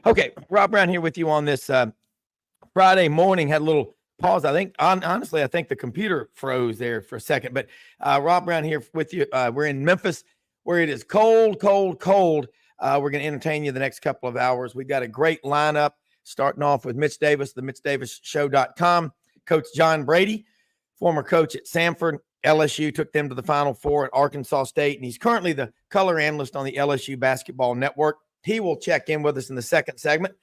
Okay, Rob Browne here with you on this Friday morning. Had a little pause. I think, honestly, I think the computer froze there for a second. But Rob Browne here with you. We're in Memphis, where it is cold, cold, cold. We're going to entertain you the next couple of hours. We've got a great lineup, starting off with Mitch Davis, the MitchDavisShow.com. Coach John Brady, former coach at Samford. LSU took them to the Final Four at Arkansas State, and he's currently the color analyst on the LSU Basketball Network. He will check in with us in the second segment.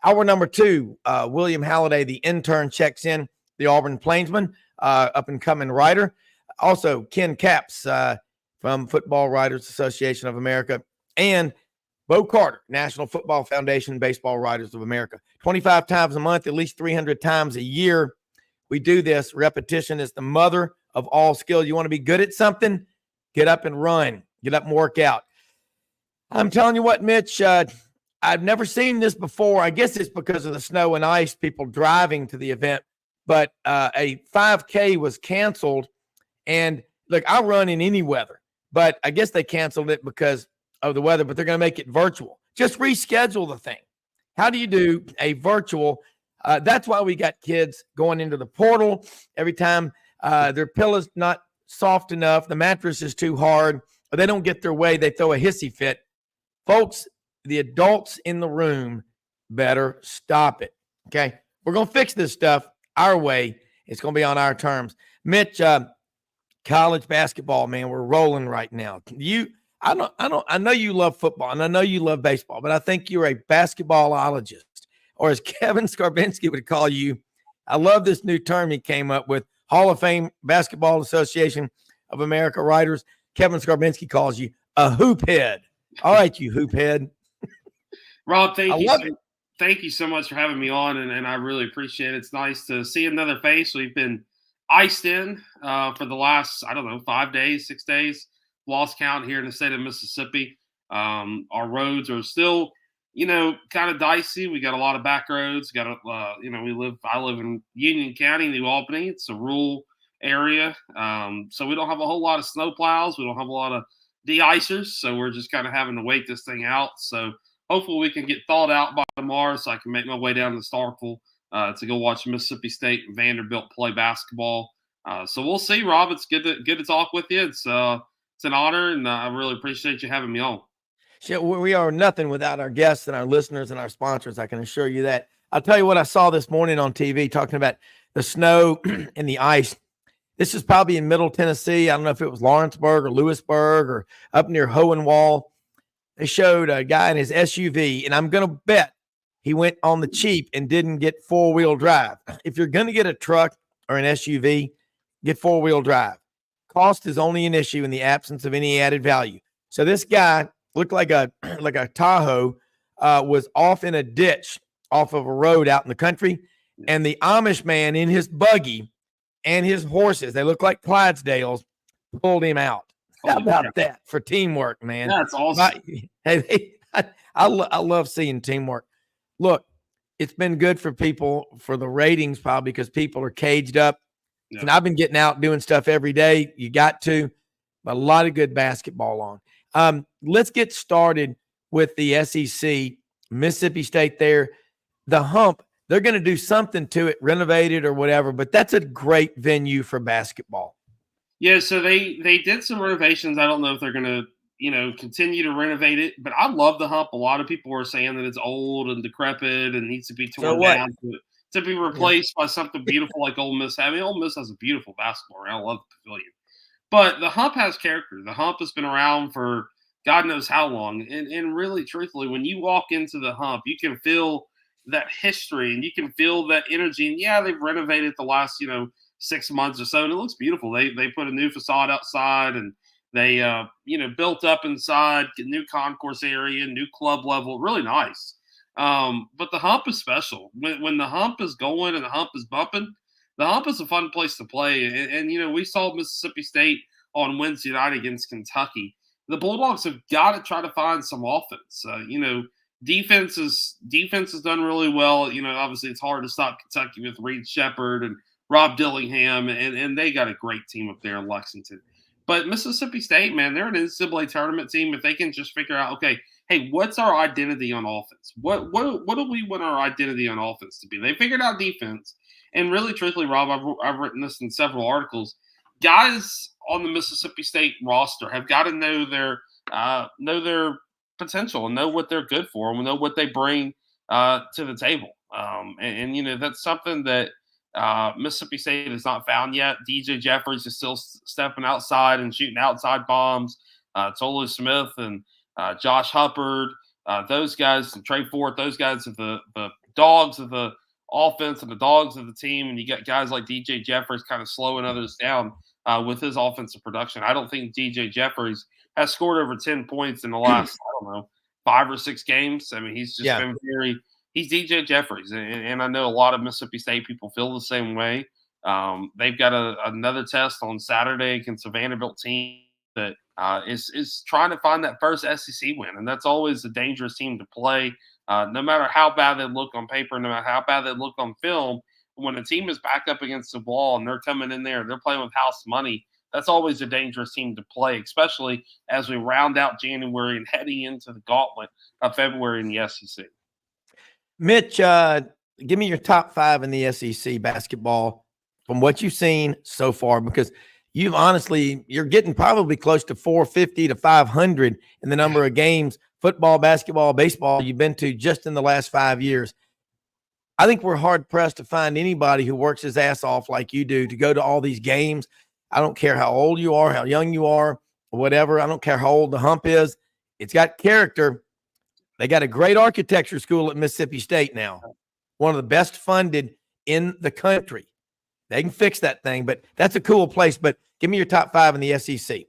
Hour number two, William Halliday, the intern, checks in, the Auburn Plainsman, up-and-coming writer. Also, Ken Capps from Football Writers Association of America, and Bo Carter, National Football Foundation, Baseball Writers of America. 25 times a month, at least 300 times a year. We do this. Repetition is the mother of all skill. You want to be good at something? Get up and run. Get up and work out. I'm telling you what, Mitch, I've never seen this before. I guess it's because of the snow and ice, people driving to the event. But a 5K was canceled. And look, I run in any weather, but I guess they canceled it because of the weather, but they're going to make it virtual. Just reschedule the thing. How do you do a virtual? That's why we got kids going into the portal every time their pillow's not soft enough, the mattress is too hard, or they don't get their way, they throw a hissy fit. Folks, the adults in the room better stop it, okay? We're going to fix this stuff our way. It's going to be on our terms. Mitch, college basketball, man, we're rolling right now. I know you love football, and I know you love baseball, but I think you're a basketballologist, or as Kevin Skarbinski would call you. I love this new term he came up with, Hall of Fame Basketball Association of America writers. Kevin Skarbinski calls you a hoop head. All right, you hoop head. Rob, thank you so much for having me on, and I really appreciate it. It's nice to see another face. We've been iced in for the last, 5 days, 6 days, lost count here in the state of Mississippi. Our roads are still, kind of dicey. We got a lot of back roads. I live in Union County, New Albany. It's a rural area. So we don't have a whole lot of snow plows. We don't have a lot of de-icers. So we're just kind of having to wait this thing out. So hopefully we can get thawed out by tomorrow so I can make my way down to Starkville to go watch Mississippi State and Vanderbilt play basketball. So we'll see, Rob. It's good to talk with you. It's an honor, and I really appreciate you having me on. We are nothing without our guests and our listeners and our sponsors. I can assure you that. I'll tell you what I saw this morning on TV talking about the snow and the ice. This is probably in Middle Tennessee. I don't know if it was Lawrenceburg or Lewisburg or up near Hohenwald. They showed a guy in his SUV, and I'm going to bet he went on the cheap and didn't get four-wheel drive. If you're going to get a truck or an SUV, get four-wheel drive. Cost is only an issue in the absence of any added value. So this guy looked like a Tahoe, was off in a ditch off of a road out in the country, and the Amish man in his buggy and his horses, they look like Clydesdales, pulled him out. How about that for teamwork, man? That's awesome. I love seeing teamwork. Look, it's been good for people, for the ratings probably, because people are caged up. Yeah. And I've been getting out doing stuff every day. You got to. But a lot of good basketball on. Let's get started with the SEC, Mississippi State there. The Hump, they're going to do something to it, renovate it or whatever, but that's a great venue for basketball. Yeah, so they did some renovations. I don't know if they're going to, continue to renovate it, but I love the Hump. A lot of people are saying that it's old and decrepit and needs to be torn down to be replaced by something beautiful like Ole Miss. I mean, Ole Miss has a beautiful basketball around. I love the Pavilion. But the Hump has character. The Hump has been around for God knows how long. And really, truthfully, when you walk into the Hump, you can feel that history and you can feel that energy. And yeah, they've renovated the last, 6 months or so, and it looks beautiful. They put a new facade outside, and they built up inside, new concourse area, new club level, really nice. But the Hump is special. When the Hump is going and the Hump is bumping, the Hump is a fun place to play. And we saw Mississippi State on Wednesday night against Kentucky. The Bulldogs have got to try to find some offense. Defense has done really well. Obviously it's hard to stop Kentucky with Reed Shepherd and Rob Dillingham, and they got a great team up there in Lexington. But Mississippi State, man, they're an NCAA tournament team. If they can just figure out, okay, hey, what's our identity on offense? What do we want our identity on offense to be? They figured out defense, and really, truthfully, Rob, I've written this in several articles. Guys on the Mississippi State roster have got to know their potential and know what they're good for and know what they bring to the table. And that's something that Mississippi State has not found yet. DJ Jeffries is still stepping outside and shooting outside bombs. Tolu Smith and Josh Hubbard, those guys, and Trey Fort, those guys are the dogs of the offense and the dogs of the team. And you got guys like DJ Jeffries kind of slowing others down with his offensive production. I don't think DJ Jeffries has scored over 10 points in the last, I don't know, 5 or 6 games. I mean, he's just been he's DJ Jeffries. And I know a lot of Mississippi State people feel the same way. They've got another test on Saturday against a Vanderbilt team that is trying to find that first SEC win. And that's always a dangerous team to play. No matter how bad they look on paper, no matter how bad they look on film, when a team is back up against the wall and they're coming in there, they're playing with house money, that's always a dangerous team to play, especially as we round out January and heading into the gauntlet of February in the SEC. Mitch, give me your top 5 in the SEC basketball from what you've seen so far, because you're getting probably close to 450 to 500 in the number of games, football, basketball, baseball, you've been to just in the last 5 years. I think we're hard pressed to find anybody who works his ass off like you do to go to all these games. I don't care how old you are, how young you are, or whatever. I don't care how old the hump is. It's got character. They got a great architecture school at Mississippi State now, one of the best funded in the country. They can fix that thing, but that's a cool place. But give me your top 5 in the SEC.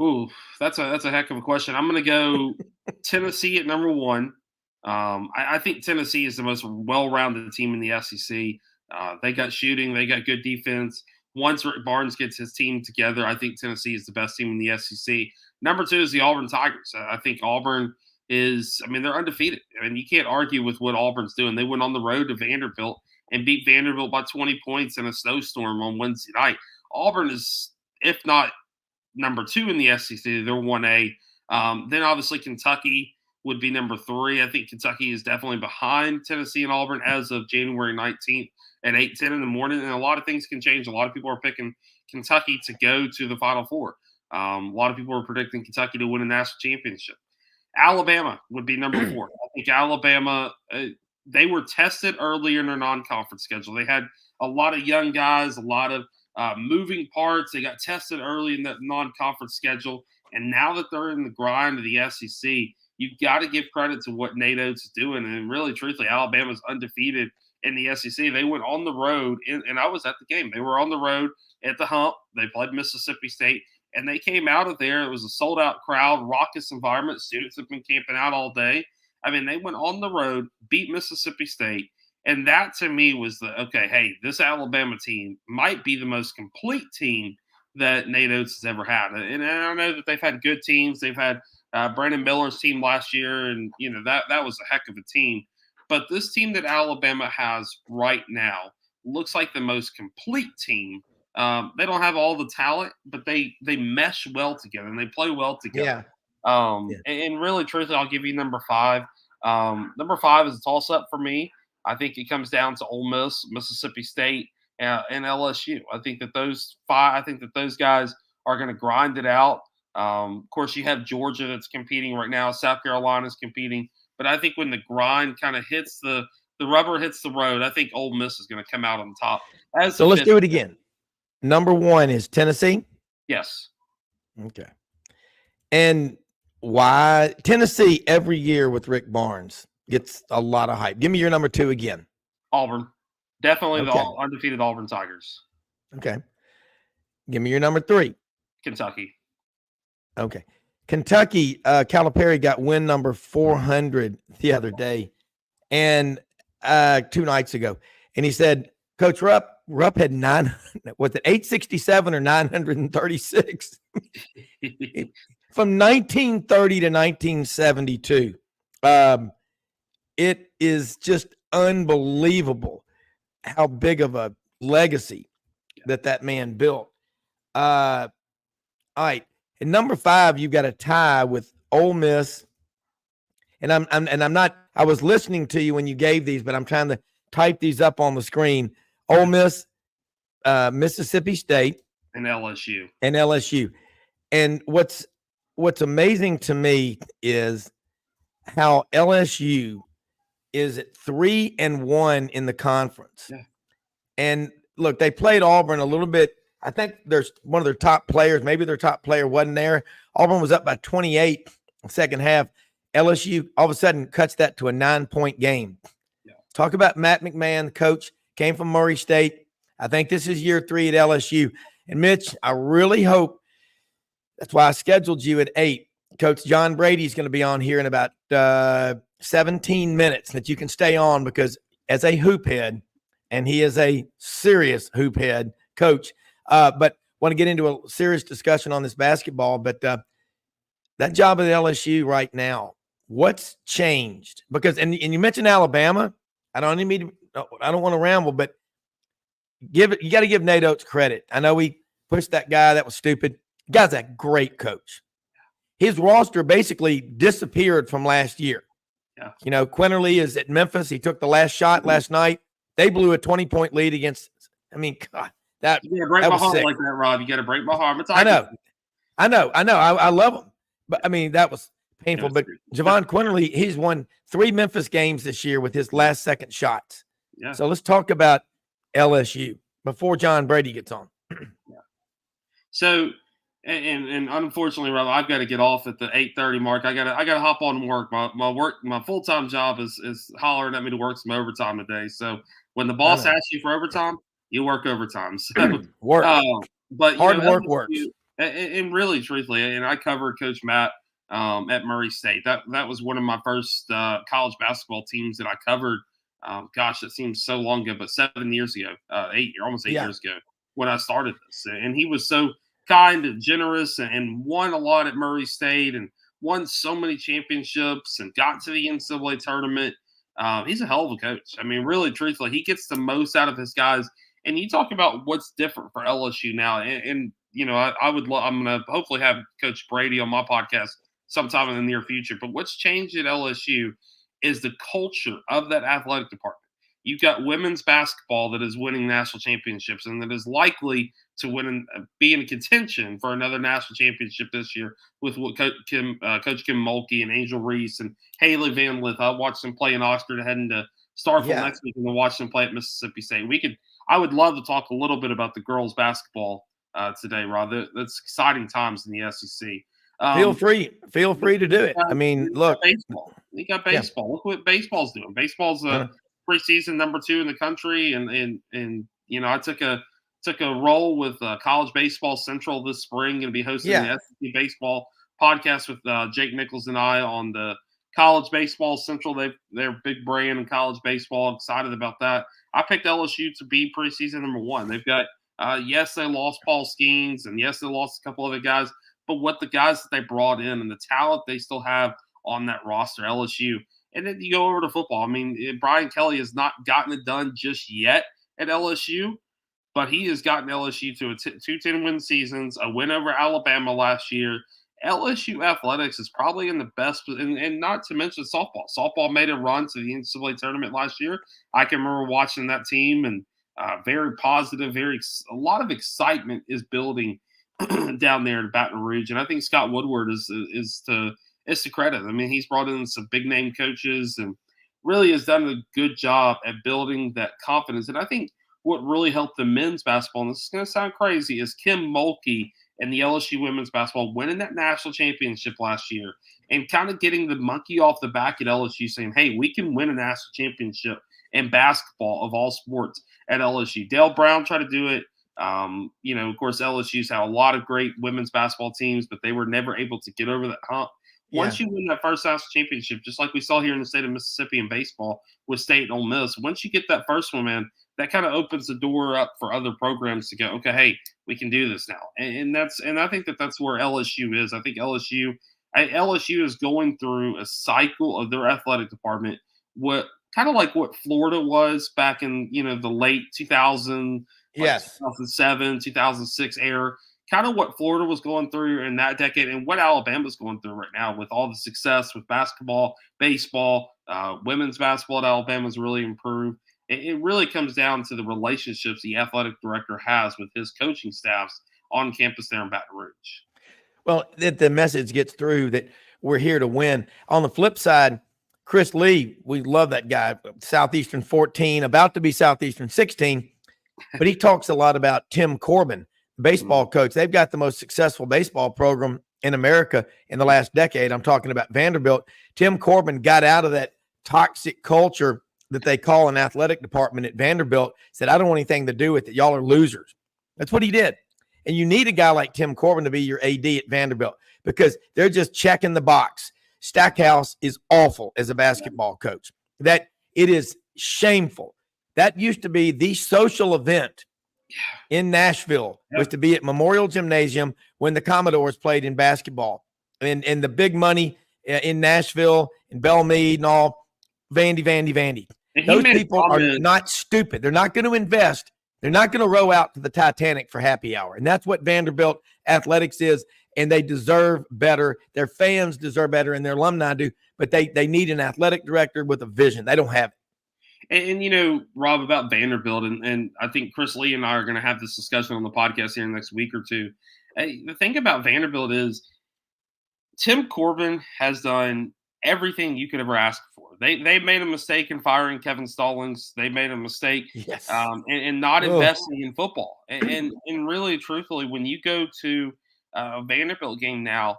Ooh, that's a heck of a question. I'm going to go Tennessee at number 1. I think Tennessee is the most well-rounded team in the SEC. They got shooting. They got good defense. Once Rick Barnes gets his team together, I think Tennessee is the best team in the SEC. Number 2 is the Auburn Tigers. I think Auburn they're undefeated. I mean, you can't argue with what Auburn's doing. They went on the road to Vanderbilt and beat Vanderbilt by 20 points in a snowstorm on Wednesday night. Auburn is, if not number 2 in the SEC, they're 1A. Then obviously Kentucky would be number 3. I think Kentucky is definitely behind Tennessee and Auburn as of January 19th at 8:10 in the morning. And a lot of things can change. A lot of people are picking Kentucky to go to the Final Four. A lot of people are predicting Kentucky to win a national championship. Alabama would be number 4. I think Alabama, they were tested earlier in their non-conference schedule. They had a lot of young guys, a lot of moving parts. They got tested early in that non-conference schedule. And now that they're in the grind of the SEC, you've got to give credit to what Nate Oates is doing. And really, truthfully, Alabama's undefeated in the SEC. They went on the road, and I was at the game. They were on the road at the Hump. They played Mississippi State. And they came out of there. It was a sold-out crowd, raucous environment. Students have been camping out all day. I mean, they went on the road, beat Mississippi State. And that, to me, was hey, this Alabama team might be the most complete team that Nate Oates has ever had. And I know that they've had good teams. They've had Brandon Miller's team last year, and, that was a heck of a team. But this team that Alabama has right now looks like the most complete team. They don't have all the talent, but they mesh well together and they play well together. And really, truthfully, I'll give you number 5. Number 5 is a toss-up for me. I think it comes down to Ole Miss, Mississippi State, and LSU. I think that those guys are going to grind it out. Of course, you have Georgia that's competing right now. South Carolina's competing. But I think when the grind kind of hits the rubber hits the road, I think Ole Miss is going to come out on top. So let's do it again. Number 1 is Tennessee? Yes. Okay. And why? Tennessee every year with Rick Barnes gets a lot of hype. Give me your number 2 again. Auburn. Definitely the undefeated Auburn Tigers. Okay. Give me your number 3. Kentucky. Okay. Kentucky, Calipari got win number 400 the other day and 2 nights ago. And he said, Coach Rupp had 867 or 936 from 1930 to 1972. It is just unbelievable how big of a legacy that man built. All right. And number 5, you've got a tie with Ole Miss, and I'm not. I was listening to you when you gave these, but I'm trying to type these up on the screen. Ole Miss, Mississippi State, and LSU. And what's amazing to me is how LSU is at 3-1 in the conference. Yeah. And look, they played Auburn a little bit. I think there's one of their top players. Maybe their top player wasn't there. Auburn was up by 28 in the second half. LSU all of a sudden cuts that to a 9-point game. Yeah. Talk about Matt McMahon, the coach, came from Murray State. I think this is year 3 at LSU. And Mitch, I really hope, that's why I scheduled you at 8. Coach John Brady is going to be on here in about 17 minutes that you can stay on, because as a hoop head, and he is a serious hoop head coach, but want to get into a serious discussion on this basketball. But that job at LSU right now, what's changed? Because and you mentioned Alabama. I don't want to ramble, but you got to give Nate Oates credit. I know we pushed that guy. That was stupid. The guy's a great coach. His roster basically disappeared from last year. Yeah. You know, Quinterly is at Memphis. He took the last shot last night. They blew a 20-point lead against. I mean, God, that you gotta break my heart sick. like that, Rob. You got to break my heart. I know. I love him, but I mean that was painful. But Javon Quinterly, he's won 3 Memphis games this year with his last second shots. Yeah. So let's talk about LSU before John Brady gets on. Yeah. So, and unfortunately, Rob, I've got to get off at the 8:30 mark. I gotta hop on work. My full-time job is hollering at me to work some overtime today. So when the boss asks you for overtime, you work overtime. So work, but hard work works. And really, truthfully, and I covered Coach Matt at Murray State. That was one of my first college basketball teams that I covered. Gosh, it seems so long ago, but 7 years ago, almost 8 years ago when I started this. And he was so kind and generous and won a lot at Murray State and won so many championships and got to the NCAA tournament. He's a hell of a coach. I mean, really, truthfully, he gets the most out of his guys. And you talk about what's different for LSU now. And you know, I'm going to hopefully have Coach Brady on my podcast sometime in the near future. But what's changed at LSU is the culture of that athletic department. You've got women's basketball that is winning national championships and that is likely to win and be in contention for another national championship this year with Coach Kim Mulkey and Angel Reese and Haley Van Lith. I watched them play in Oxford, heading to Starkville next week, and to watch them play at Mississippi State. I would love to talk a little bit about the girls basketball today, Rob. That's exciting times in the SEC. Feel free to do it. I mean, look, baseball. You got baseball. Yeah. Look what baseball's doing. Baseball's preseason number 2 in the country, and you know, I took a role with College Baseball Central this spring. Going to be hosting the SEC baseball podcast with Jake Nichols and I on the College Baseball Central. They're big brand in college baseball. I'm excited about that. I picked LSU to be preseason number 1. They've got yes, they lost Paul Skeens, and yes, they lost a couple other guys. But what the guys that they brought in and the talent they still have on that roster, LSU. And then you go over to football. I mean, Brian Kelly has not gotten it done just yet at LSU, but he has gotten LSU to 2 10-win seasons, a win over Alabama last year. LSU athletics is probably in the best, and not to mention softball. Softball made a run to the NCAA tournament last year. I can remember watching that team, and very positive, a lot of excitement is building down there in Baton Rouge. And I think Scott Woodward is to credit. I mean, he's brought in some big name coaches and really has done a good job at building that confidence. And I think what really helped the men's basketball, and this is going to sound crazy, is Kim Mulkey and the LSU women's basketball winning that national championship last year and kind of getting the monkey off the back at LSU, saying, hey, we can win a national championship in basketball of all sports at LSU. Dale Brown tried to do it. You know, of course, LSU's had a lot of great women's basketball teams, but they were never able to get over that hump. Once you win that first national championship, just like we saw here in the state of Mississippi in baseball with State and Ole Miss, once you get that first one, man, that kind of opens the door up for other programs to go, okay, hey, we can do this now. And I think that's where LSU is. I think LSU is going through a cycle of their athletic department, what kind of like what Florida was back in, you know, the late 2007, 2006 era, kind of what Florida was going through in that decade and what Alabama's going through right now with all the success with basketball, baseball, women's basketball at Alabama's really improved. It really comes down to the relationships the athletic director has with his coaching staffs on campus there in Baton Rouge. Well, that the message gets through that we're here to win. On the flip side, Chris Lee, we love that guy, Southeastern 14, about to be Southeastern 16, but he talks a lot about Tim Corbin, baseball coach. They've got the most successful baseball program in America in the last decade. I'm talking about Vanderbilt. Tim Corbin got out of that toxic culture that they call an athletic department at Vanderbilt, said, I don't want anything to do with it. Y'all are losers. That's what he did. And you need a guy like Tim Corbin to be your AD at Vanderbilt because they're just checking the box. Stackhouse is awful as a basketball coach. That it is shameful. That used to be the social event in Nashville, was to be at Memorial Gymnasium when the Commodores played in basketball. And the big money in Nashville and Belmead and all, Vandy. Those people are not stupid. They're not going to invest. They're not going to row out to the Titanic for happy hour. And that's what Vanderbilt athletics is. And they deserve better. Their fans deserve better and their alumni do. But they need an athletic director with a vision. They don't have it. And you know, Rob, about Vanderbilt, and I think Chris Lee and I are going to have this discussion on the podcast here in the next week or two. The thing about Vanderbilt is Tim Corbin has done everything you could ever ask for. They made a mistake in firing Kevin Stallings. They made a mistake in not investing in football. And really, truthfully, when you go to a Vanderbilt game now,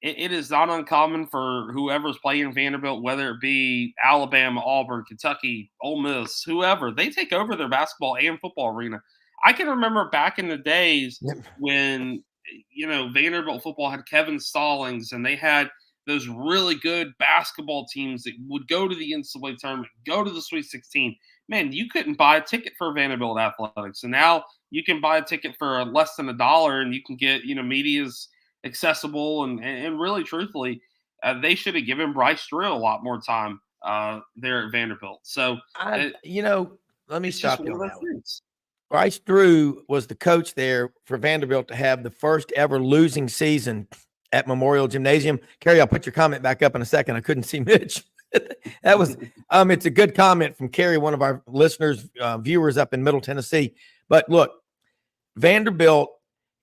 it is not uncommon for whoever's playing Vanderbilt, whether it be Alabama, Auburn, Kentucky, Ole Miss, whoever, they take over their basketball and football arena. I can remember back in the days when, you know, Vanderbilt football had Kevin Stallings and they had those really good basketball teams that would go to the NCAA tournament, go to the Sweet 16. Man, you couldn't buy a ticket for Vanderbilt athletics. And now you can buy a ticket for less than $1 and you can get, you know, media's accessible. And really, truthfully, they should have given Bryce Drew a lot more time there at Vanderbilt. So, you know, let me stop you on that one. Bryce Drew was the coach there for Vanderbilt to have the first ever losing season at Memorial Gymnasium. Kerry, I'll put your comment back up in a second. I couldn't see Mitch. That was, it's a good comment from Kerry, one of our listeners, viewers up in Middle Tennessee. But look, Vanderbilt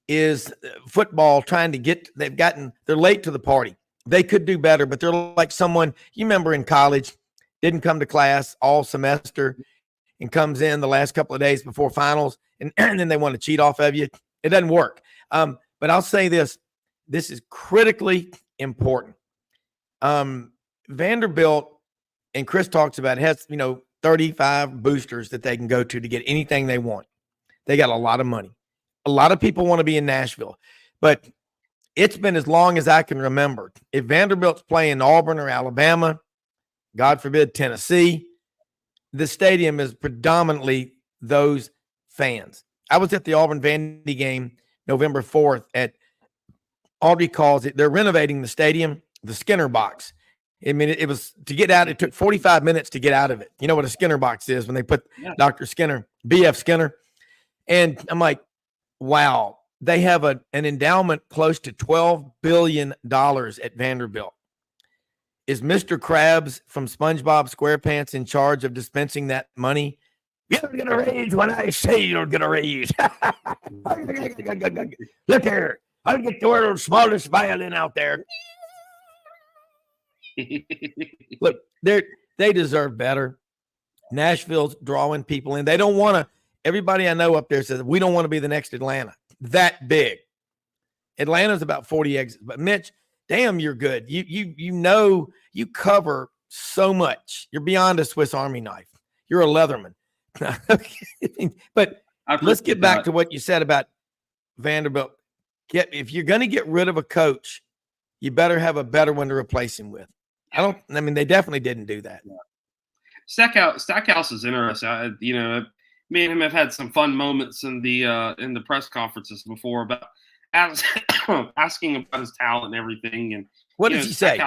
is football trying to get, they're late to the party. They could do better, but they're like someone, you remember in college, didn't come to class all semester and comes in the last couple of days before finals and then they want to cheat off of you. It doesn't work. But I'll say this is critically important. Vanderbilt, and Chris talks about it, has, 35 boosters that they can go to get anything they want. They got a lot of money. A lot of people want to be in Nashville, but it's been as long as I can remember. If Vanderbilt's playing Auburn or Alabama, God forbid, Tennessee, the stadium is predominantly those fans. I was at the Auburn Vandy game November 4th at Audrey calls it, they're renovating the stadium, the Skinner box. I mean, it was to get out. It took 45 minutes to get out of it. You know what a Skinner box is when they put Dr. Skinner, BF Skinner. And I'm like, wow, they have an endowment close to $12 billion at Vanderbilt. Is Mr. Krabs from SpongeBob SquarePants in charge of dispensing that money? You're going to raise when I say you're going to raise. Look here. I'll get the world's smallest violin out there. Look, they deserve better. Nashville's drawing people in. They don't want to. Everybody I know up there says we don't want to be the next Atlanta. That big. Atlanta's about 40 exits. But Mitch, damn, you're good. You cover so much. You're beyond a Swiss Army knife. You're a Leatherman. But let's get back to what you said about Vanderbilt. If you're going to get rid of a coach, you better have a better one to replace him with. They definitely didn't do that. Stackhouse is interesting. Me and him have had some fun moments in the press conferences before about asking about his talent and everything. And what did he say?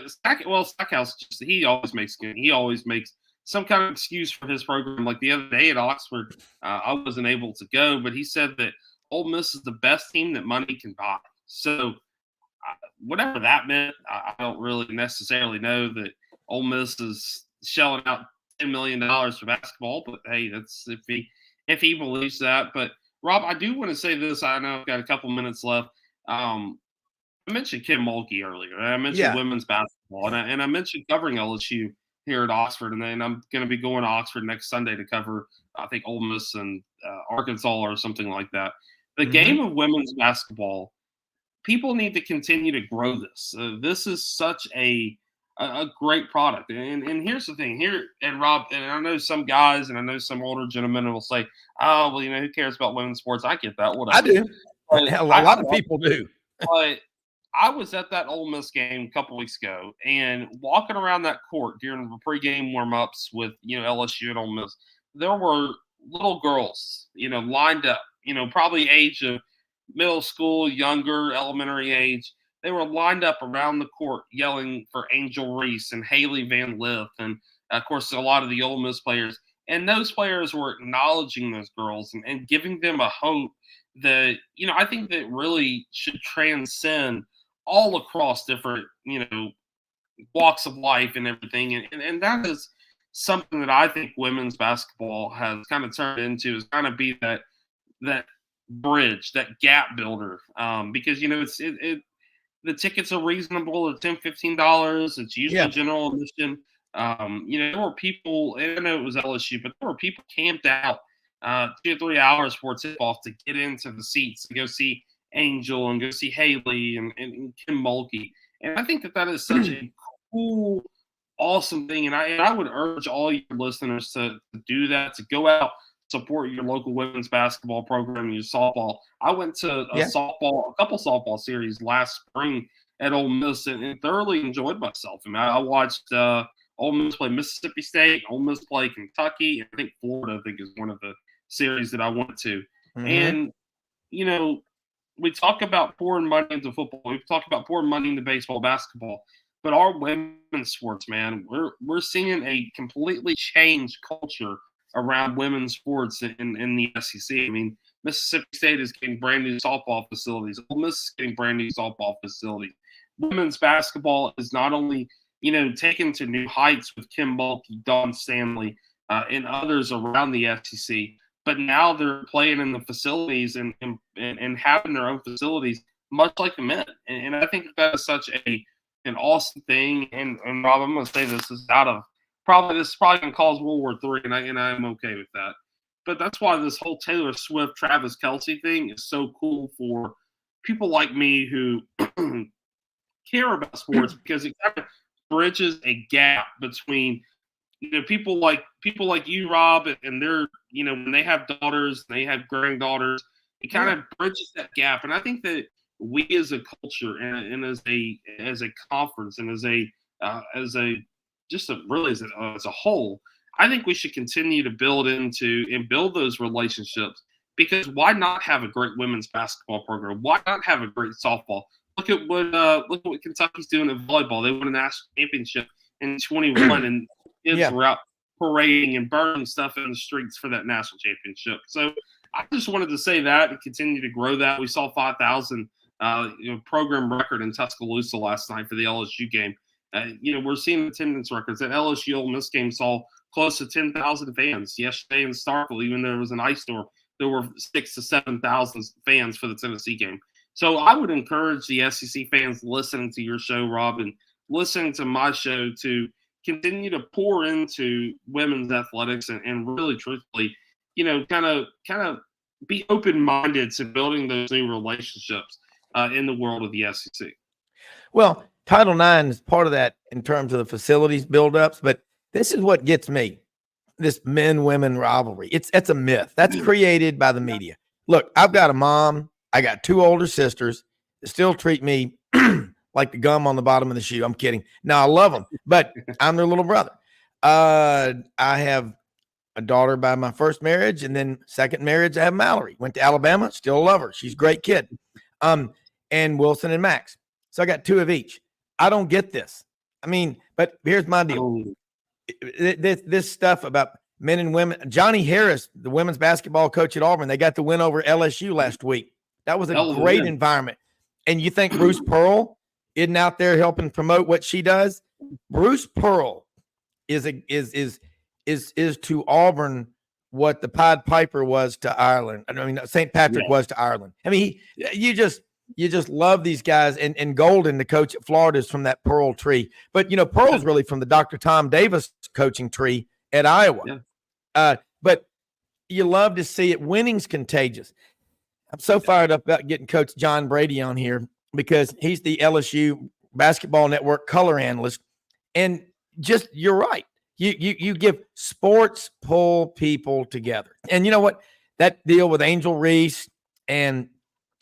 Stackhouse he always makes some kind of excuse for his program. Like the other day at Oxford, I wasn't able to go, but he said that Ole Miss is the best team that money can buy. So whatever that meant, I don't really necessarily know that Ole Miss is shelling out $10 million for basketball, but hey, that's if he believes that. But Rob, I do want to say this. I know I've got a couple minutes left. I mentioned Kim Mulkey earlier. I mentioned Yeah. women's basketball, and I mentioned covering LSU here at Oxford, and then I'm going to be going to Oxford next Sunday to cover, I think, Ole Miss and Arkansas or something like that. The game of women's basketball, people need to continue to grow this. This is such a great product, and here's the thing here, and Rob, and I know some guys, and I know some older gentlemen will say, "Oh, well, who cares about women's sports?" I get that, whatever. I do. But A lot of people do. But I was at that Ole Miss game a couple weeks ago, and walking around that court during the pregame warm-ups with LSU and Ole Miss, there were little girls, lined up, probably age of middle school, younger, elementary age. They were lined up around the court yelling for Angel Reese and Haley Van Lith, and of course a lot of the Ole Miss players. And those players were acknowledging those girls and giving them a hope that I think that really should transcend all across different walks of life and everything, and that is something that I think women's basketball has kind of turned into, is kind of be that bridge, that gap builder, because the tickets are reasonable at $10-15. It's usually general admission. There were people, and I know it was LSU, but there were people camped out 2 or 3 hours before tip-off to get into the seats to go see Angel and go see Haley and Kim Mulkey. And I think that is such a cool, awesome thing. And I would urge all your listeners to do that, to go out, support your local women's basketball program, your softball. I went to a couple softball series last spring at Ole Miss and thoroughly enjoyed myself. I watched Ole Miss play Mississippi State, Ole Miss play Kentucky, and I think Florida, is one of the series that I went to. And, we talk about pouring money into football. We talk about pouring money into baseball, basketball. But our women's sports, man, we're seeing a completely changed culture around women's sports in the SEC. I mean, Mississippi State is getting brand new softball facilities. Ole Miss is getting brand new softball facilities. Women's basketball is not only, taken to new heights with Kim Mulkey, Dawn Stanley, and others around the SEC, but now they're playing in the facilities and having their own facilities, much like the men. And I think that is such an awesome thing. And Rob, I'm going to say this is probably going to cause World War III, and I'm okay with that. But that's why this whole Taylor Swift, Travis Kelce thing is so cool for people like me who care about sports, because it kind of bridges a gap between people like you, Rob, and they're when they have daughters, they have granddaughters. It kind of bridges that gap, and I think that we as a culture and as a conference and as a whole, I think we should continue to build those relationships, because why not have a great women's basketball program? Why not have a great softball? Look at what Kentucky's doing at volleyball. They won a national championship in 21, and kids were out parading and burning stuff in the streets for that national championship. So I just wanted to say that and continue to grow that. We saw 5,000 program record in Tuscaloosa last night for the LSU game. We're seeing attendance records. That LSU Ole Miss game saw close to 10,000 fans yesterday in Starkville. Even though there was an ice storm, there were 6,000 to 7,000 fans for the Tennessee game. So I would encourage the SEC fans listening to your show, Rob, and listening to my show to continue to pour into women's athletics and really truthfully, kind of be open-minded to building those new relationships in the world of the SEC. Well, Title IX is part of that in terms of the facilities buildups, but this is what gets me, this men-women rivalry. It's a myth. That's created by the media. Look, I've got a mom. I got 2 older sisters that still treat me like the gum on the bottom of the shoe. I'm kidding. No, I love them, but I'm their little brother. I have a daughter by my first marriage, and then second marriage, I have Mallory. Went to Alabama, still love her. She's a great kid. And Wilson and Max. So I got 2 of each. I don't get this. I mean, but here's my deal. This stuff about men and women. Johnny Harris, the women's basketball coach at Auburn, they got the win over LSU last week. That was a great environment. And you think Bruce Pearl isn't out there helping promote what she does? Bruce Pearl is to Auburn what the Pied Piper was to Ireland. I mean, St. Patrick was to Ireland. I mean, you just love these guys. And Golden, the coach at Florida, is from that Pearl tree. But, Pearl's really from the Dr. Tom Davis coaching tree at Iowa. Yeah. But you love to see it. Winning's contagious. I'm so fired up about getting Coach John Brady on here because he's the LSU Basketball Network color analyst. And just, you're right. You give sports pull people together. And you know what? That deal with Angel Reese and,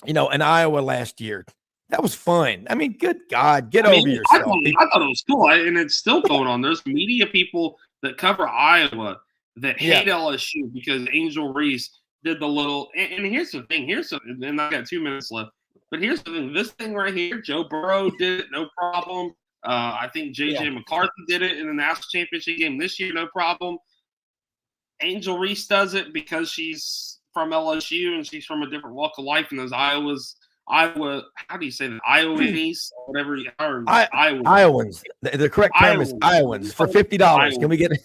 in Iowa last year, that was fun. I mean, good God, over yourself. I thought it was cool, and it's still going on. There's media people that cover Iowa that hate LSU because Angel Reese did the little. And here's the thing. And I got 2 minutes left. But here's the thing. This thing right here, Joe Burrow did it, no problem. I think J.J. McCarthy did it in the national championship game this year, no problem. Angel Reese does it because she's from LSU and she's from a different walk of life. And those Iowa, how do you say that? Iowans, whatever. Iowans. The correct term is Iowans for $50. Can we get it?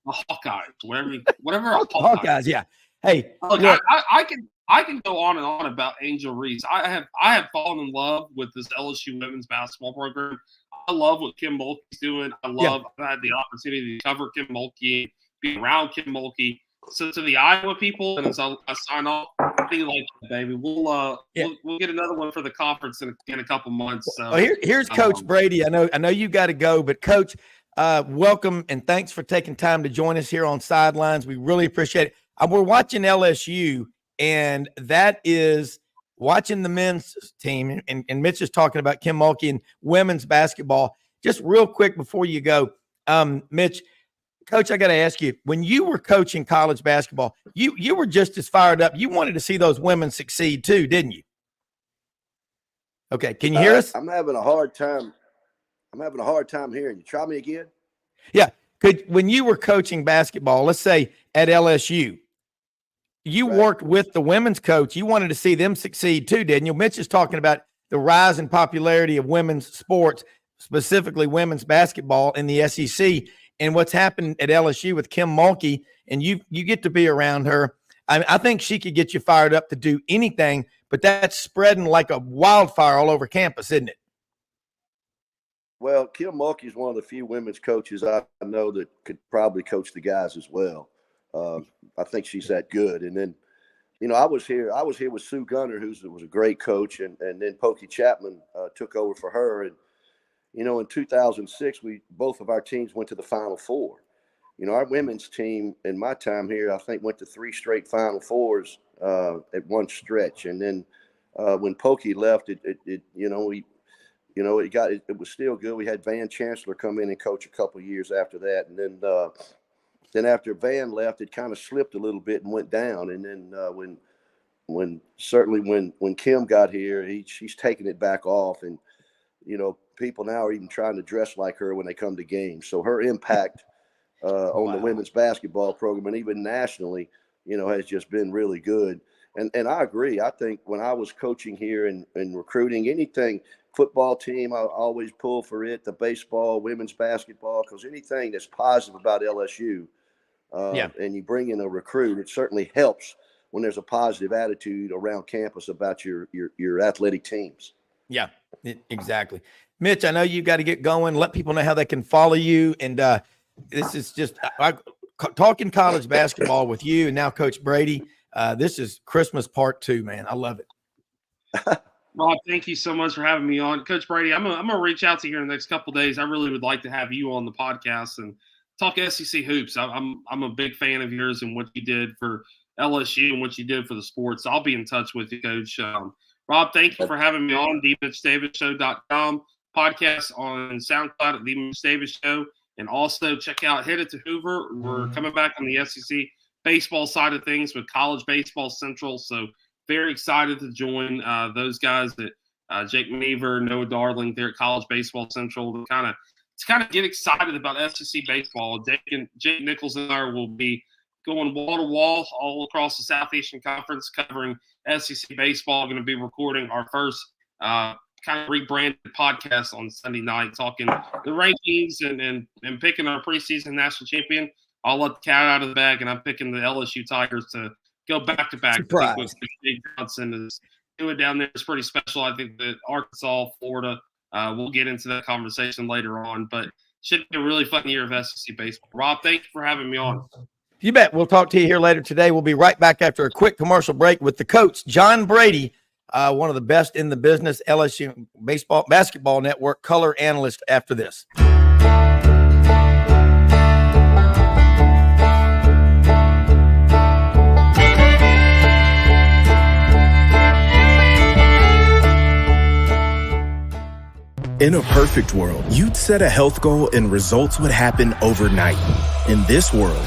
Hawkeyes, whatever. Hawkeyes, yeah. Hey, look, I can go on and on about Angel Reese. I have fallen in love with this LSU women's basketball program. I love what Kim Mulkey's doing. I've had the opportunity to cover Kim Mulkey, be around Kim Mulkey. So to the Iowa people, and as I sign off, be like, baby, we'll get another one for the conference in a couple months. So here's Coach Brady. I know you got to go, but Coach, welcome and thanks for taking time to join us here on Sidelines. We really appreciate it. We're watching LSU. And that is watching the men's team. And Mitch is talking about Kim Mulkey and women's basketball. Just real quick before you go, Mitch, Coach, I got to ask you, when you were coaching college basketball, you were just as fired up. You wanted to see those women succeed too, didn't you? Okay. Can you hear us? I'm having a hard time. Hearing you. Try me again. Yeah. When you were coaching basketball, let's say at LSU, you worked with the women's coach. You wanted to see them succeed too, didn't you? Mitch is talking about the rise in popularity of women's sports, specifically women's basketball in the SEC, and what's happened at LSU with Kim Mulkey, and you get to be around her. I think she could get you fired up to do anything, but that's spreading like a wildfire all over campus, isn't it? Well, Kim Mulkey is one of the few women's coaches I know that could probably coach the guys as well. I think she's that good. And then, I was here with Sue Gunner, who was a great coach, and then Pokey Chapman took over for her. And, in 2006, both of our teams went to the Final Four. Our women's team in my time here, I think went to 3 straight Final Fours at one stretch. And then when Pokey left, it was still good. We had Van Chancellor come in and coach a couple of years after that. And then after Van left, it kind of slipped a little bit and went down. And then when Kim got here, she's taking it back off. And, people now are even trying to dress like her when they come to games. So her impact on the women's basketball program and even nationally, has just been really good. And I agree. I think when I was coaching here and recruiting anything, football team, I always pull for it, the baseball, women's basketball, because anything that's positive about LSU, and you bring in a recruit, it certainly helps when there's a positive attitude around campus about your athletic teams. Yeah, exactly. Mitch, I know you got to get going. Let people know how they can follow you. And this is just talking college basketball with you and now Coach Brady. This is Christmas part 2, man. I love it. Rob, thank you so much for having me on. Coach Brady, I'm gonna reach out to you in the next couple of days. I really would like to have you on the podcast and talk SEC hoops. I'm a big fan of yours and what you did for LSU and what you did for the sports. So I'll be in touch with you, Coach. Rob, thank you for having me on. TheMitchDavisShow.com podcast on SoundCloud at The Mitch Davis Show. And also check out Hit It to Hoover. We're coming back on the SEC baseball side of things with College Baseball Central. So very excited to join those guys that Jake Meaver, Noah Darling there at College Baseball Central to kind of kind of get excited about SEC baseball. Jake Nichols and I will be going wall to wall all across the Southeastern Conference covering SEC baseball. Going to be recording our first kind of rebranded podcast on Sunday night, talking the rankings and picking our preseason national champion. I'll let the cat out of the bag, and I'm picking the LSU Tigers to go back-to-back. Surprise. I think what Jake Johnson is doing down there is pretty special. I think that Arkansas, Florida, we'll get into that conversation later on, but should be a really fun year of SEC baseball. Rob, thank you for having me on. You bet. We'll talk to you here later today. We'll be right back after a quick commercial break with the coach, John Brady, one of the best in the business, LSU basketball network color analyst after this. In a perfect world, you'd set a health goal and results would happen overnight. In this world,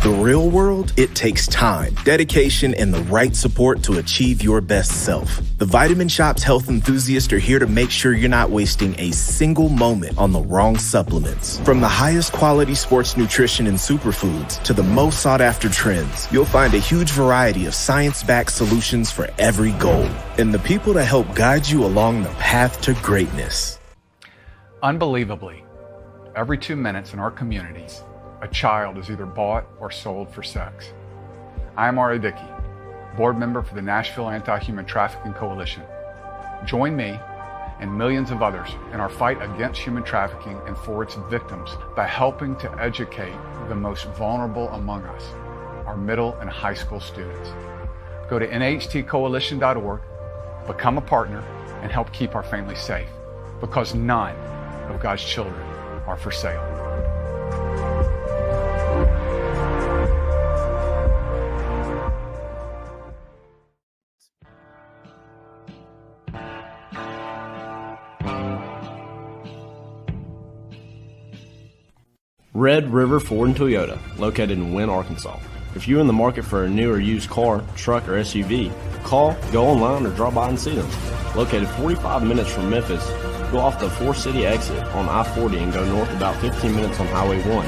the real world, it takes time, dedication, and the right support to achieve your best self. The Vitamin Shop's health enthusiasts are here to make sure you're not wasting a single moment on the wrong supplements. From the highest quality sports nutrition and superfoods to the most sought after trends, you'll find a huge variety of science-backed solutions for every goal. And the people to help guide you along the path to greatness. Unbelievably, every 2 minutes in our communities, a child is either bought or sold for sex. I am Ari Dickey, board member for the Nashville Anti-Human Trafficking Coalition. Join me and millions of others in our fight against human trafficking and for its victims by helping to educate the most vulnerable among us, our middle and high school students. Go to nhtcoalition.org, become a partner, and help keep our families safe, because none of God's children are for sale. Red River Ford and Toyota, located in Wynne, Arkansas. If you're in the market for a new or used car, truck, or SUV, call, go online, or drop by and see them. Located 45 minutes from Memphis, go off the 4-city exit on I-40 and go north about 15 minutes on Highway 1.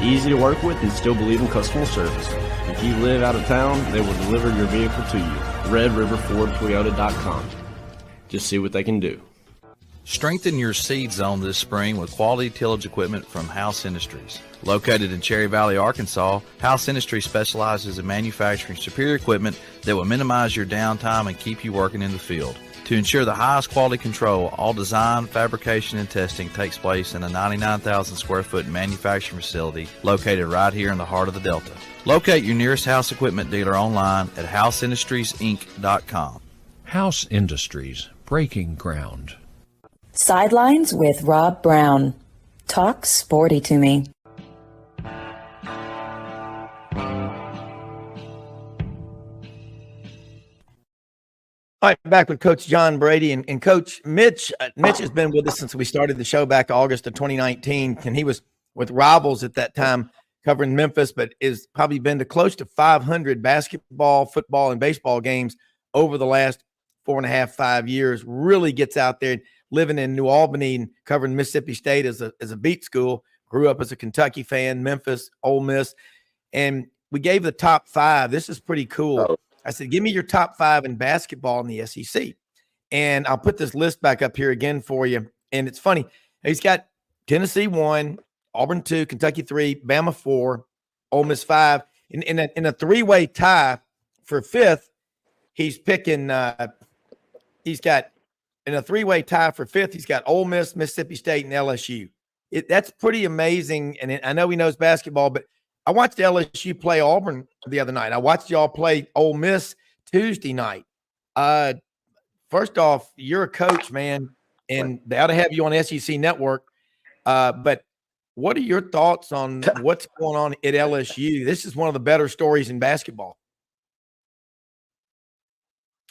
Easy to work with and still believe in customer service. If you live out of town, they will deliver your vehicle to you. RedRiverFordToyota.com. Just see what they can do. Strengthen your seed zone this spring with quality tillage equipment from House Industries. Located in Cherry Valley, Arkansas, House Industries specializes in manufacturing superior equipment that will minimize your downtime and keep you working in the field. To ensure the highest quality control, all design, fabrication, and testing takes place in a 99,000 square foot manufacturing facility located right here in the heart of the Delta. Locate your nearest House equipment dealer online at houseindustriesinc.com. House Industries, breaking ground. Sidelines with Rob Browne. Talk sporty to me. All right, back with Coach John Brady and Coach Mitch. Mitch has been with us since we started the show back August of 2019, and he was with Rivals at that time covering Memphis, but is probably been to close to 500 basketball, football, and baseball games over the last 4.5, 5 years. Really gets out there, living in New Albany and covering Mississippi State as a beat school. Grew up as a Kentucky fan, Memphis, Ole Miss, and we gave the top 5. This is pretty cool. I said, give me your top 5 in basketball in the SEC. And I'll put this list back up here again for you. And it's funny. He's got Tennessee 1, Auburn 2, Kentucky 3, Bama 4, Ole Miss 5. In a three-way tie for 5th, he's picking he's got in a three-way tie for 5th, he's got Ole Miss, Mississippi State, and LSU. That's pretty amazing. And I know he knows basketball, but I watched LSU play Auburn the other night. I watched y'all play Ole Miss Tuesday night. First off, you're a coach, man, and they ought to have you on SEC Network. But what are your thoughts on what's going on at LSU? This is one of the better stories in basketball.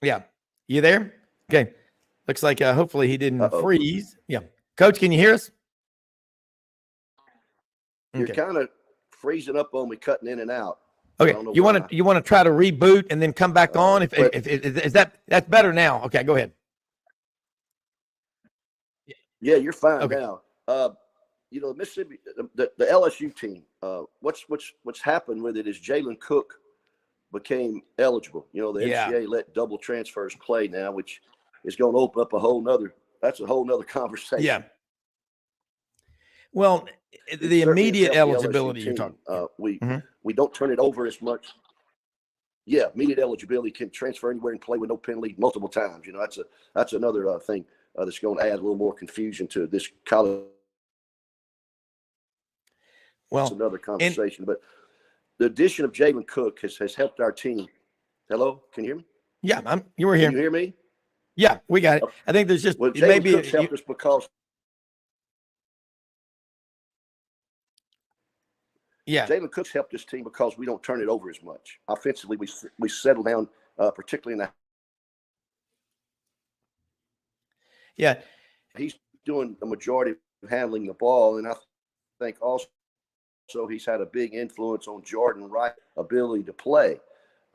Yeah. You there? Okay. Looks like hopefully he didn't freeze. Yeah. Coach, can you hear us? You're kind of freezing up on me, cutting in and out. Okay, you want to try to reboot and then come back on? If is that's better now? Okay, go ahead. Yeah, you're fine now. Mississippi, the LSU team. What's happened with it is Jalen Cook became eligible. The NCAA let double transfers play now, which is going to open up a whole nother conversation. Yeah. Well, the immediate eligibility you're talking. We don't turn it over as much. Yeah, immediate eligibility, can transfer anywhere and play with no penalty multiple times. That's another thing that's going to add a little more confusion to this college. Well, it's another conversation, but the addition of Jalen Cook has helped our team. Hello, can you hear me? Yeah, you were here. Can you hear me? Yeah, we got it. I think there's just Jalen Cook's helped us because. Yeah, Jalen Cook's helped this team because we don't turn it over as much. Offensively, we settle down, particularly in the. Yeah, he's doing the majority of handling the ball, and I think also he's had a big influence on Jordan Wright's ability to play.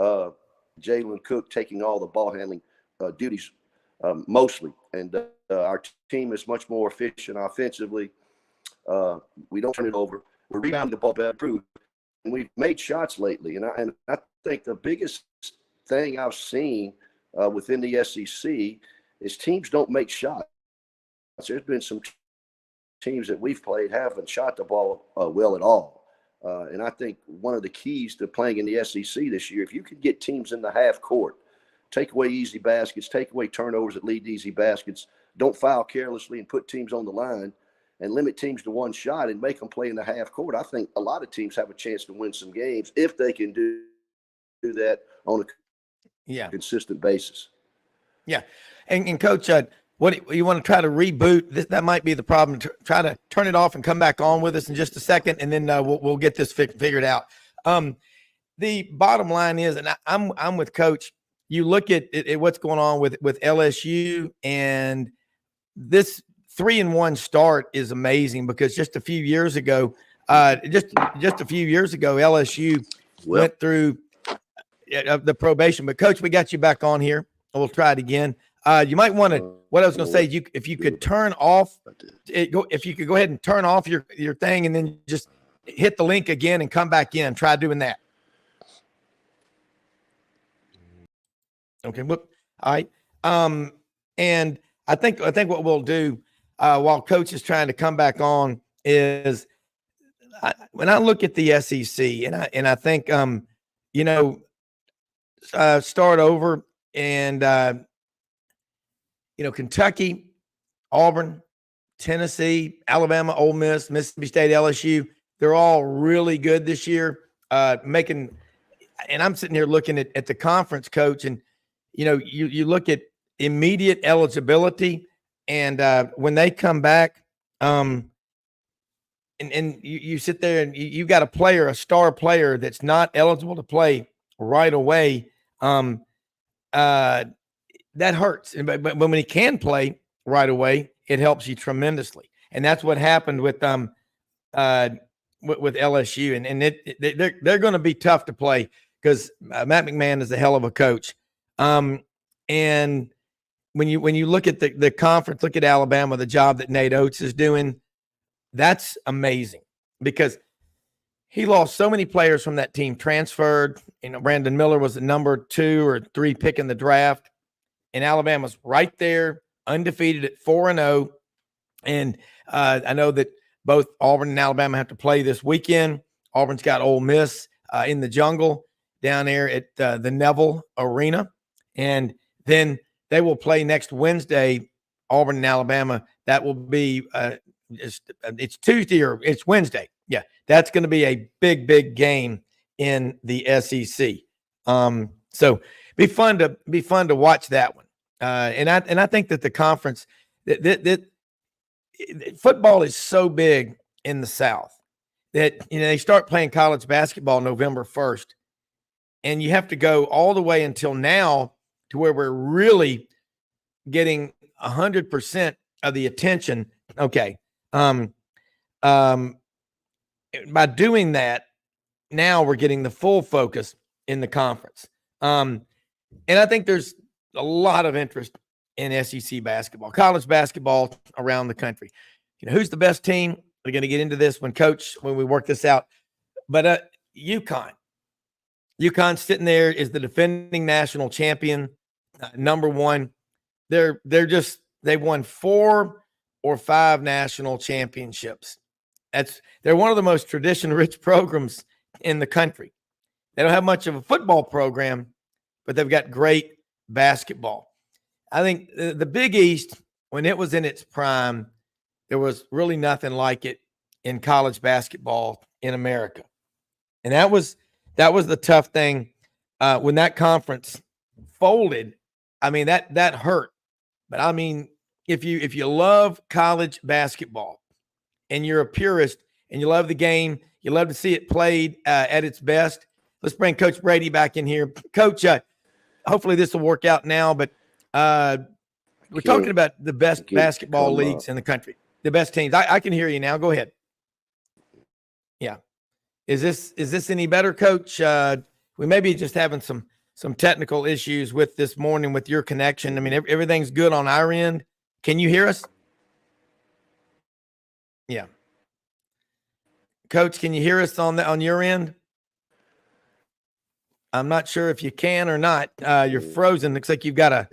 Jalen Cook taking all the ball handling duties mostly, and our team is much more efficient offensively. We don't turn it over. We're rebounding the ball better, and we've made shots lately. And I think the biggest thing I've seen within the SEC is teams don't make shots. There's been some teams that we've played haven't shot the ball well at all. And I think one of the keys to playing in the SEC this year, if you can get teams in the half court, take away easy baskets, take away turnovers that lead to easy baskets, don't foul carelessly and put teams on the line, and limit teams to one shot and make them play in the half court, I think a lot of teams have a chance to win some games if they can do that on a consistent basis. Yeah. And Coach, what you want to try to reboot this? That might be the problem. Try to turn it off and come back on with us in just a second, and then we'll get this figured out. The bottom line is, and I'm with Coach. You look at what's going on with LSU, and this 3-1 start is amazing because just a few years ago, LSU went through the probation. But Coach, we got you back on here. We'll try it again. You might want to. What I was going to say, if you could turn off, if you could go ahead and turn off your thing, and then just hit the link again and come back in. Try doing that. Okay. Whoop. All right. And I think what we'll do while Coach is trying to come back on is when I look at the SEC and I think start over and Kentucky, Auburn, Tennessee, Alabama, Ole Miss, Mississippi State, LSU, they're all really good this year. And I'm sitting here looking at the conference, Coach, and you look at immediate eligibility, and when they come back, and you sit there and you got a star player that's not eligible to play right away. That hurts. But when he can play right away, it helps you tremendously. And that's what happened with LSU. And they're going to be tough to play because Matt McMahon is a hell of a coach. And when you look at the conference, look at Alabama, the job that Nate Oates is doing, that's amazing because he lost so many players from that team, transferred. Brandon Miller was the number 2 or 3 pick in the draft. And Alabama's right there, undefeated at 4-0. And I know that both Auburn and Alabama have to play this weekend. Auburn's got Ole Miss in the jungle down there at the Neville Arena. And then they will play next Wednesday, Auburn and Alabama. That will be it's Tuesday or it's Wednesday. Yeah, that's going to be a big, big game in the SEC. So be fun to watch that one. And I think that the conference that football is so big in the South that they start playing college basketball November 1st, and you have to go all the way until now to where we're really getting 100% of the attention. Okay. By doing that, now we're getting the full focus in the conference. And I think there's a lot of interest in SEC basketball, college basketball around the country. Who's the best team? We're going to get into this when we work this out. But UConn sitting there is the defending national champion, number one. They've won 4 or 5 national championships. They're one of the most tradition-rich programs in the country. They don't have much of a football program, but they've got great basketball. I think the Big East, when it was in its prime, there was really nothing like it in college basketball in America. And that was the tough thing when that conference folded. I mean, that hurt. But I mean, if you love college basketball and you're a purist and you love the game, you love to see it played at its best. Let's bring Coach Brady back in here. Coach, hopefully this will work out now, but we're talking about the best basketball leagues in the country, the best teams. I can hear you now. Go ahead. Yeah. Is this any better, Coach? We may be just having some technical issues with this morning with your connection. I mean, everything's good on our end. Can you hear us? Yeah. Coach, can you hear us on your end? I'm not sure if you can or not. You're frozen. Looks like you've got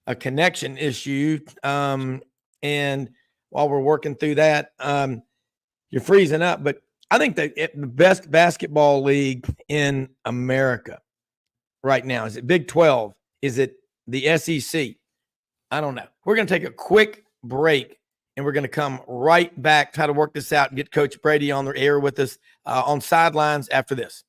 a connection issue. And while we're working through that, you're freezing up. But I think the best basketball league in America right now, is it Big 12? Is it the SEC? I don't know. We're going to take a quick break, and we're going to come right back, try to work this out, and get Coach Brady on the air with us on Sidelines after this.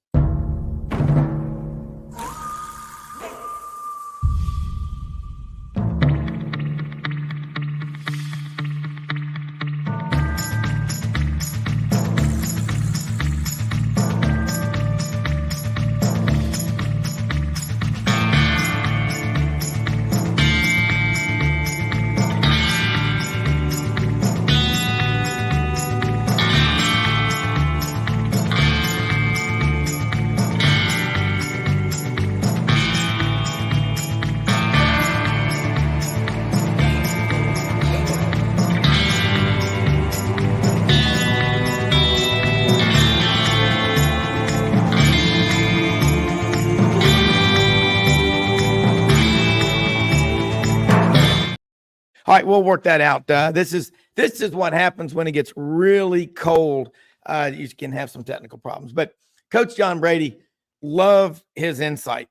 All right, we'll work that out. This is what happens when it gets really cold. You can have some technical problems. But Coach John Brady, love his insight.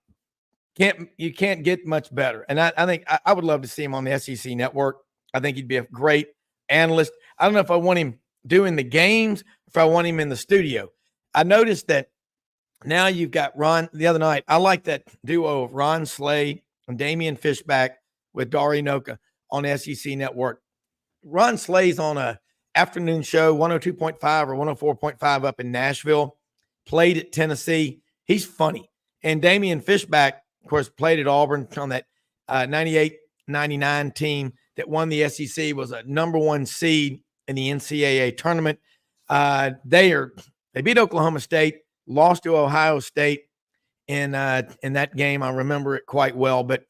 You can't get much better. And I think I would love to see him on the SEC network. I think he'd be a great analyst. I don't know if I want him doing the games, if I want him in the studio. I noticed that now you've got Ron the other night. I like that duo of Ron Slay and Damian Fishback with Dari Noka on SEC Network. Ron Slay's on a afternoon show, 102.5 or 104.5 up in Nashville, played at Tennessee. He's funny. And Damian Fishback, of course, played at Auburn on that 98-99 team that won the SEC, was a number 1 seed in the NCAA tournament. They beat Oklahoma State, lost to Ohio State in that game. I remember it quite well, but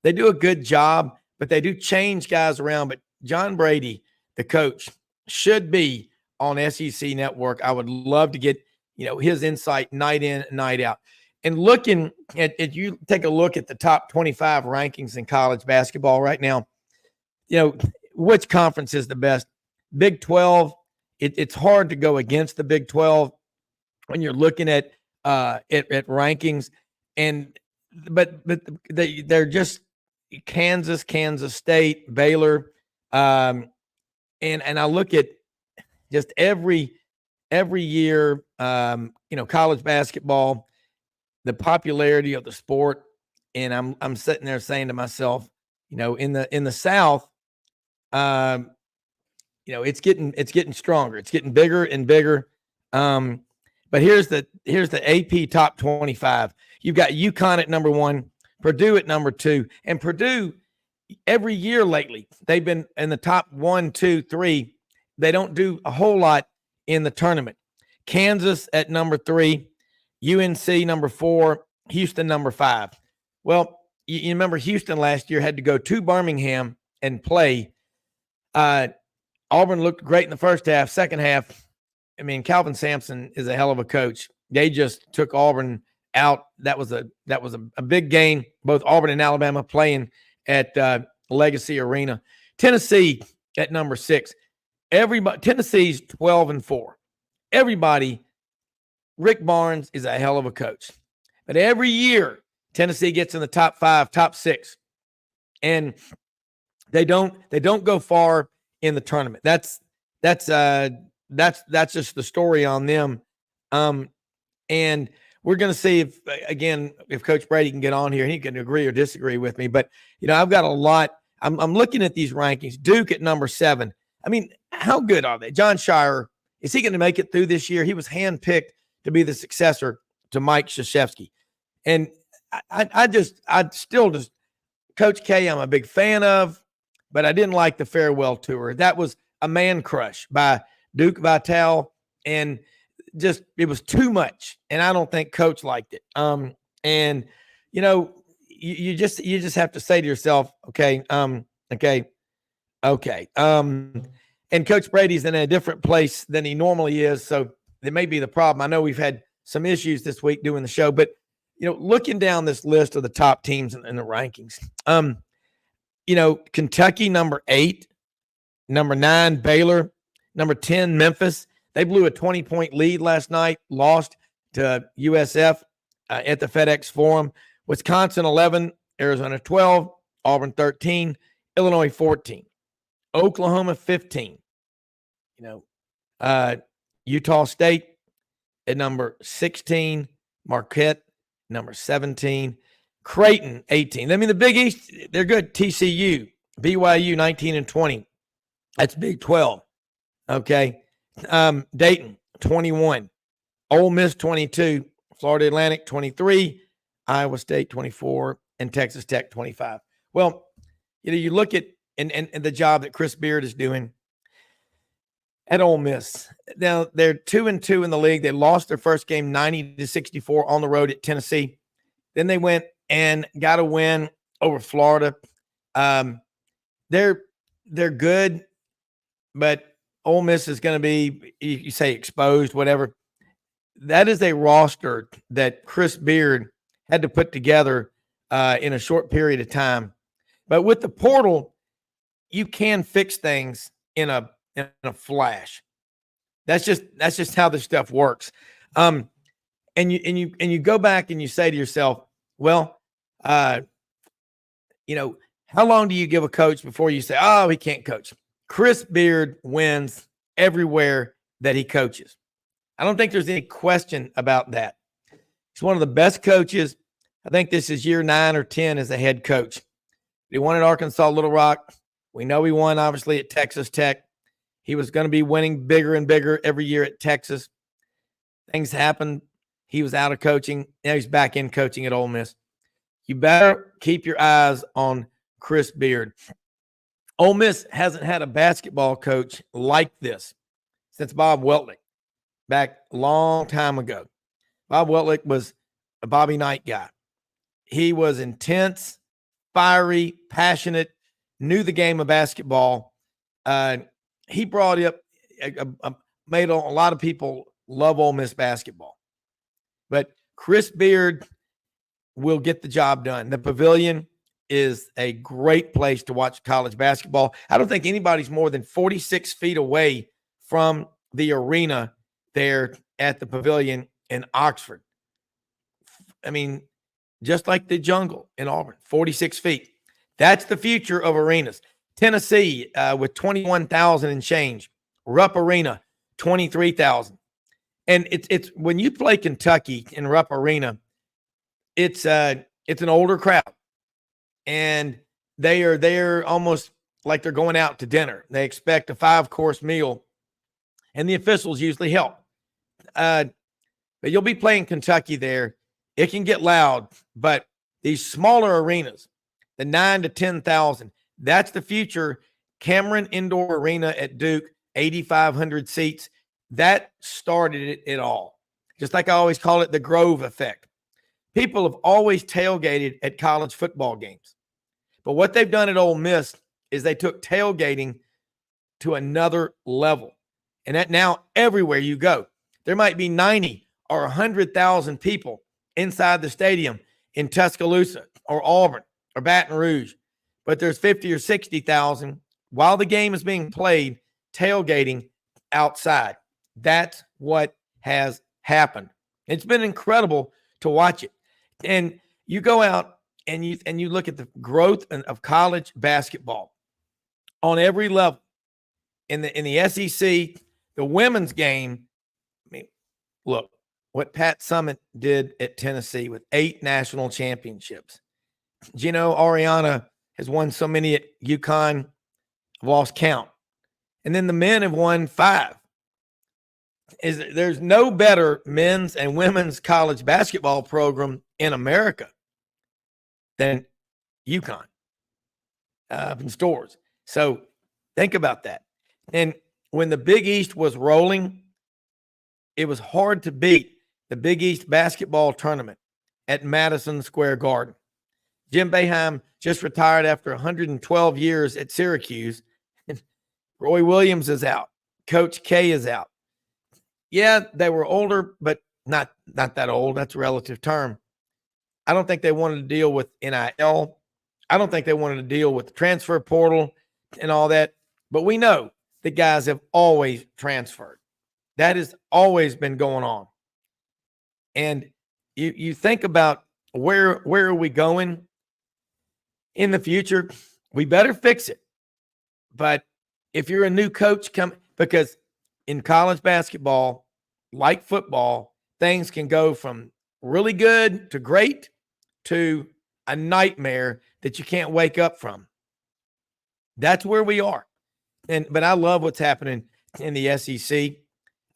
they do a good job. But they do change guys around. But John Brady, the coach, should be on SEC Network. I would love to get, his insight night in, night out. And looking at you take a look at the top 25 rankings in college basketball right now, which conference is the best? Big 12. It's hard to go against the Big 12 when you're looking at rankings. But they're just Kansas State, Baylor, and I look at just every year, college basketball, the popularity of the sport, and I'm sitting there saying to myself, in the South, it's getting stronger, it's getting bigger and bigger. But here's the AP top 25. You've got UConn at number 1. Purdue at number 2, and Purdue every year lately, they've been in the top 1, 2, 3. They don't do a whole lot in the tournament. Kansas at number 3, UNC number 4, Houston number 5. Well, you remember Houston last year had to go to Birmingham and play. Auburn looked great in the first half. Second half, I mean, Calvin Sampson is a hell of a coach. They just took Auburn out. That was a big game. Both Auburn and Alabama playing at Legacy Arena. Tennessee at number 6. Tennessee's 12-4. Everybody, Rick Barnes is a hell of a coach. But every year, Tennessee gets in the top 5, top 6. And they don't go far in the tournament. That's just the story on them. And we're going to see if Coach Brady can get on here and he can agree or disagree with me. But, I've got a lot. I'm looking at these rankings. Duke at number 7. I mean, how good are they? John Shire, is he going to make it through this year? He was handpicked to be the successor to Mike Krzyzewski. And I still Coach K, I'm a big fan of, but I didn't like the farewell tour. That was a man crush by Duke Vitale, and it was too much. And I don't think Coach liked it. And you just have to say to yourself, okay. And Coach Brady's in a different place than he normally is, so that may be the problem. I know we've had some issues this week doing the show, but looking down this list of the top teams in the rankings, Kentucky number 8, number 9 Baylor, number 10 Memphis. They blew a 20-point lead last night, lost to USF at the FedEx Forum. Wisconsin 11, Arizona 12, Auburn 13, Illinois 14, Oklahoma 15. Utah State at number 16, Marquette number 17, Creighton 18. I mean, the Big East, they're good. TCU, BYU 19 and 20. That's Big 12. Okay. Dayton 21, Ole Miss 22, Florida Atlantic 23, Iowa State 24, and Texas Tech 25. Well, you look at and the job that Chris Beard is doing at Ole Miss. Now they're 2-2 in the league. They lost their first game 90-64 on the road at Tennessee. Then they went and got a win over Florida. They're good, but Ole Miss is going to be, you say, exposed, whatever. That is a roster that Chris Beard had to put together in a short period of time. But with the portal, you can fix things in a flash. That's just how this stuff works. And you go back and you say to yourself, well, how long do you give a coach before you say, oh, he can't coach? Chris Beard wins everywhere that he coaches. I don't think there's any question about that. He's one of the best coaches. I think this is year 9 or 10 as a head coach. He won at Arkansas Little Rock. We know he won, obviously, at Texas Tech. He was going to be winning bigger and bigger every year at Texas. Things happened. He was out of coaching. Now he's back in coaching at Ole Miss. You better keep your eyes on Chris Beard. Ole Miss hasn't had a basketball coach like this since Bob Weltlich back a long time ago. Bob Weltlich was a Bobby Knight guy. He was intense, fiery, passionate, knew the game of basketball. He brought up, made a lot of people love Ole Miss basketball. But Chris Beard will get the job done. The Pavilion is a great place to watch college basketball. I don't think anybody's more than 46 feet away from the arena there at the Pavilion in Oxford. I mean, just like the Jungle in Auburn, 46 feet. That's the future of arenas. Tennessee with 21,000 and change. Rupp Arena, 23,000. And it's when you play Kentucky in Rupp Arena, it's an older crowd. And they are there almost like they're going out to dinner. They expect a 5-course meal, and the officials usually help. But you'll be playing Kentucky there. It can get loud, but these smaller arenas, the 9,000 to 10,000, that's the future. Cameron Indoor Arena at Duke, 8,500 seats. That started it all. Just like I always call it the Grove effect. People have always tailgated at college football games. But what they've done at Ole Miss is they took tailgating to another level. And that now everywhere you go, there might be 90 or 100,000 people inside the stadium in Tuscaloosa or Auburn or Baton Rouge, but there's 50 or 60,000 while the game is being played, tailgating outside. That's what has happened. It's been incredible to watch it. And you go out and you look at the growth of college basketball on every level. In the SEC, the women's game, I mean, look what Pat Summitt did at Tennessee with 8 national championships. Gino Ariana has won so many at UConn, I've lost count. And then the men have won 5. There's no better men's and women's college basketball program in America than UConn up in Stores. So think about that. And when the Big East was rolling, it was hard to beat the Big East basketball tournament at Madison Square Garden. Jim Boeheim just retired after 112 years at Syracuse. Roy Williams is out. Coach K is out. Yeah, they were older, but not that old. That's a relative term. I don't think they wanted to deal with NIL. I don't think they wanted to deal with the transfer portal and all that. But we know the guys have always transferred. That has always been going on. And you think about where are we going in the future? We better fix it. But if you're a new coach, because in college basketball, like football, things can go from really good to great to a nightmare that you can't wake up from. That's where we are. But I love what's happening in the SEC.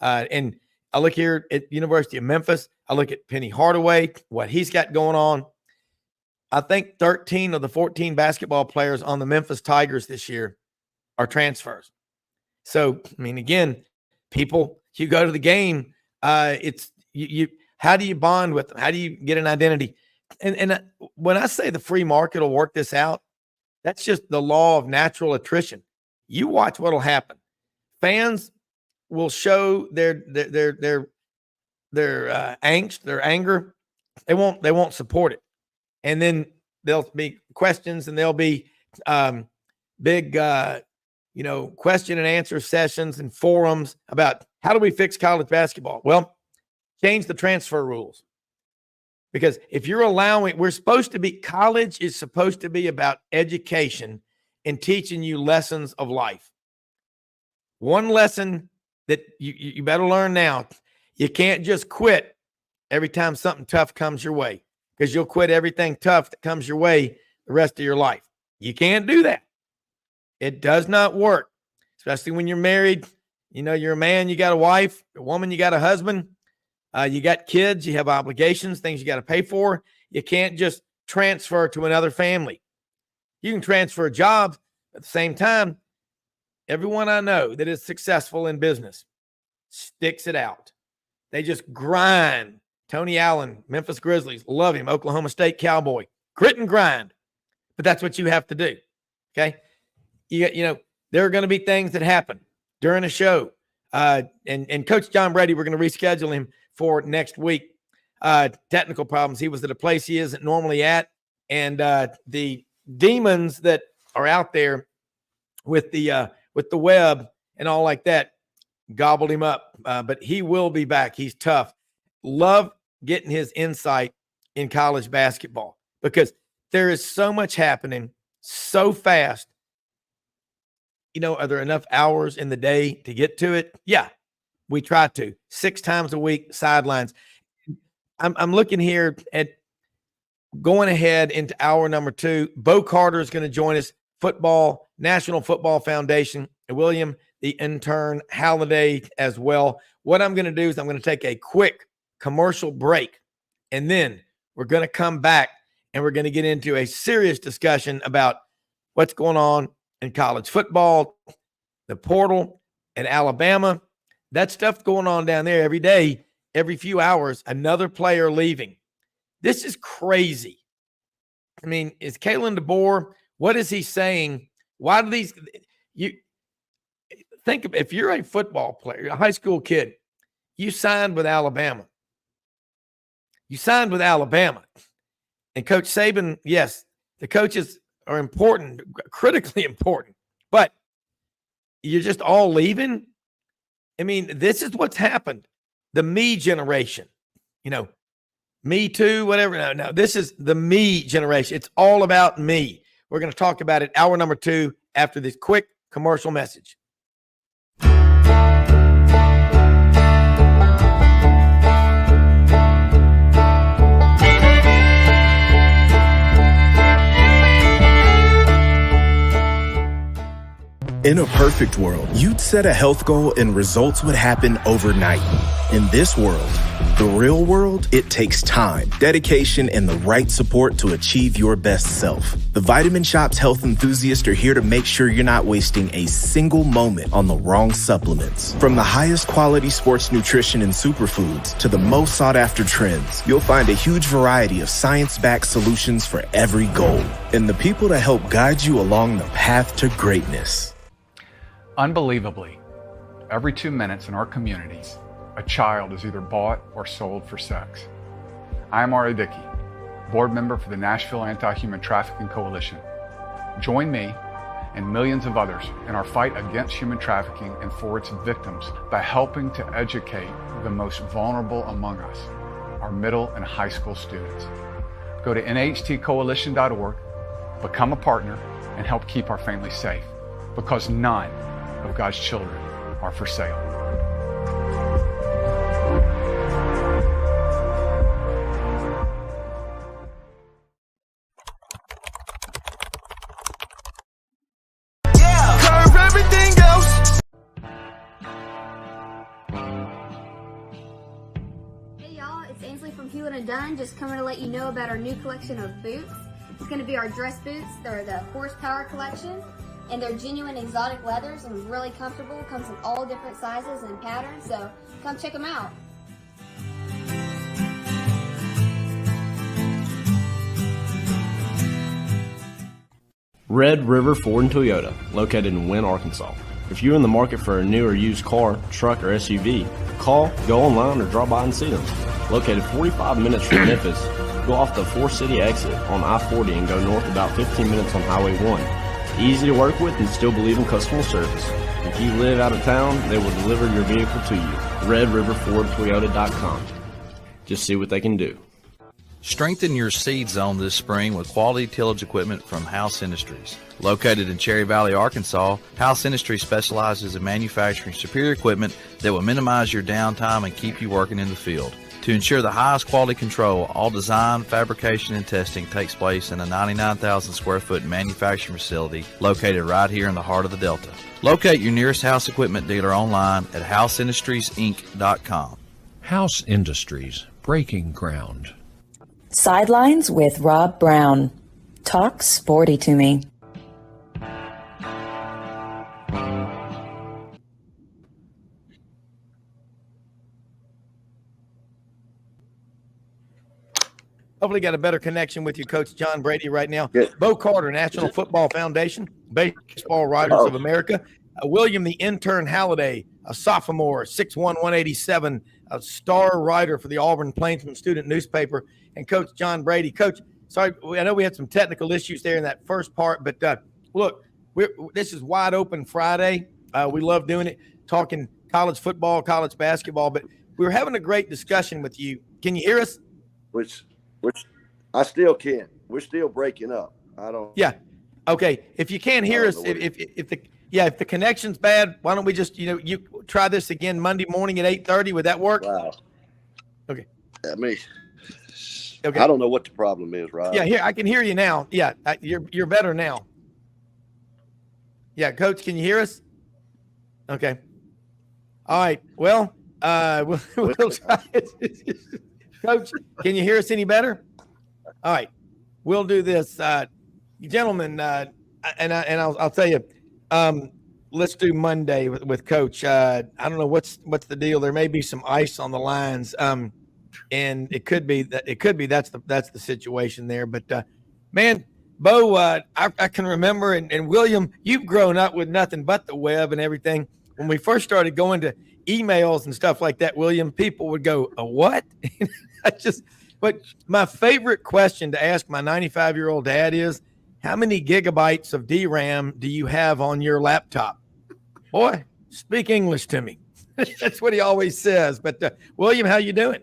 And I look here at University of Memphis. I look at Penny Hardaway, what he's got going on. I think 13 of the 14 basketball players on the Memphis Tigers this year are transfers. So, I mean, again, people, you go to the game, it's you. How do you bond with them? How do you get an identity? And when I say the free market will work this out, that's just the law of natural attrition. You watch what'll happen. Fans will show their angst, their anger. They won't support it, and then there'll be questions, and there'll be big question and answer sessions and forums about how do we fix college basketball. Well, change the transfer rules, because if you're allowing, college is supposed to be about education and teaching you lessons of life. One lesson that you better learn now: you can't just quit every time something tough comes your way, because you'll quit everything tough that comes your way the rest of your life. You can't do that. It does not work, especially when you're married. You're a man, you got a wife, a woman, you got a husband, you got kids, you have obligations, things you got to pay for. You can't just transfer to another family. You can transfer jobs. At the same time, everyone I know that is successful in business sticks it out. They just grind. Tony Allen, Memphis Grizzlies, love him. Oklahoma State Cowboy, grit and grind. But that's what you have to do. Okay. There are going to be things that happen during a show. And Coach John Brady, we're going to reschedule him for next week. Technical problems. He was at a place he isn't normally at. And the demons that are out there with the web and all like that gobbled him up. But he will be back. He's tough. Love getting his insight in college basketball, because there is so much happening so fast. Are there enough hours in the day to get to it? Yeah, we try to. 6 times a week, sidelines. I'm looking here at going ahead into hour number 2. Bo Carter is going to join us. National Football Foundation, and William, the intern, Halliday as well. What I'm going to do is I'm going to take a quick commercial break, and then we're going to come back and we're going to get into a serious discussion about what's going on in college football, the portal in Alabama. That stuff going on down there every day, every few hours, another player leaving. This is crazy. I mean, is Kalen DeBoer, what is he saying? Why do think of if you're a football player, a high school kid, you signed with Alabama. And Coach Saban, yes, the coaches are important, critically important, but you're just all leaving. I mean, this is what's happened. The me generation, me too, whatever. No, this is the me generation. It's all about me. We're going to talk about it hour number 2 after this quick commercial message. In a perfect world, you'd set a health goal and results would happen overnight. In this world, the real world, it takes time, dedication, and the right support to achieve your best self. The Vitamin Shop's health enthusiasts are here to make sure you're not wasting a single moment on the wrong supplements. From the highest quality sports nutrition and superfoods to the most sought after trends, you'll find a huge variety of science-backed solutions for every goal and the people to help guide you along the path to greatness. Unbelievably, every 2 minutes in our communities, a child is either bought or sold for sex. I am R.A. Dickey, board member for the Nashville Anti-Human Trafficking Coalition. Join me and millions of others in our fight against human trafficking and for its victims by helping to educate the most vulnerable among us, our middle and high school students. Go to nhtcoalition.org, become a partner, and help keep our families safe, because none of God's children are for sale. Just coming to let you know about our new collection of boots. It's going to be our dress boots. They're the horsepower collection, and they're genuine exotic leathers and really comfortable. Comes in all different sizes and patterns, so come check them out. Red River Ford and Toyota, located in Wynne, Arkansas. If you're in the market for a new or used car, truck, or SUV, call, go online, or drop by and see them. Located 45 minutes from Memphis, go off the 4-city exit on I-40 and go north about 15 minutes on Highway 1. Easy to work with and still believe in customer service. If you live out of town, they will deliver your vehicle to you. RedRiverFordToyota.com. Just see what they can do. Strengthen your seed zone this spring with quality tillage equipment from House Industries. Located in Cherry Valley, Arkansas, House Industries specializes in manufacturing superior equipment that will minimize your downtime and keep you working in the field. To ensure the highest quality control, all design, fabrication, and testing takes place in a 99,000 square foot manufacturing facility located right here in the heart of the Delta. Locate your nearest House equipment dealer online at houseindustriesinc.com. House Industries, breaking ground. Sidelines with Rob Browne. Talk sporty to me. Hopefully got a better connection with you, Coach John Brady, right now. Yeah. Bo Carter, National Football Foundation, Baseball Writers of America. William the Intern Halliday, a sophomore, 6'1", 187, a star writer for the Auburn Plainsman student newspaper, and Coach John Brady. Coach, sorry, I know we had some technical issues there in that first part, but look, this is Wide Open Friday. We love doing it, talking college football, college basketball, but we were having a great discussion with you. Can you hear us? Which I still can't. We're still breaking up. I don't. Yeah. Okay. If you can't hear us, if the connection's bad, why don't we just you try this again Monday morning at 8:30? Would that work? Wow. Okay. Okay. I don't know what the problem is, Rob. Yeah. Here I can hear you now. Yeah. You're better now. Yeah, Coach, can you hear us? Okay. All right. Well, we'll try it. Coach, can you hear us any better? All right, we'll do this, gentlemen. And I'll tell you, let's do Monday with Coach. I don't know what's the deal. There may be some ice on the lines, and it could be that's the situation there. But man, Bo, I can remember, and William, you've grown up with nothing but the web and everything. when we first started going to emails and stuff like that, William, people would go, a what? But my favorite question to ask my 95-year-old dad is, how many gigabytes of DRAM do you have on your laptop? Boy, speak English to me. That's what he always says. But William, how you doing?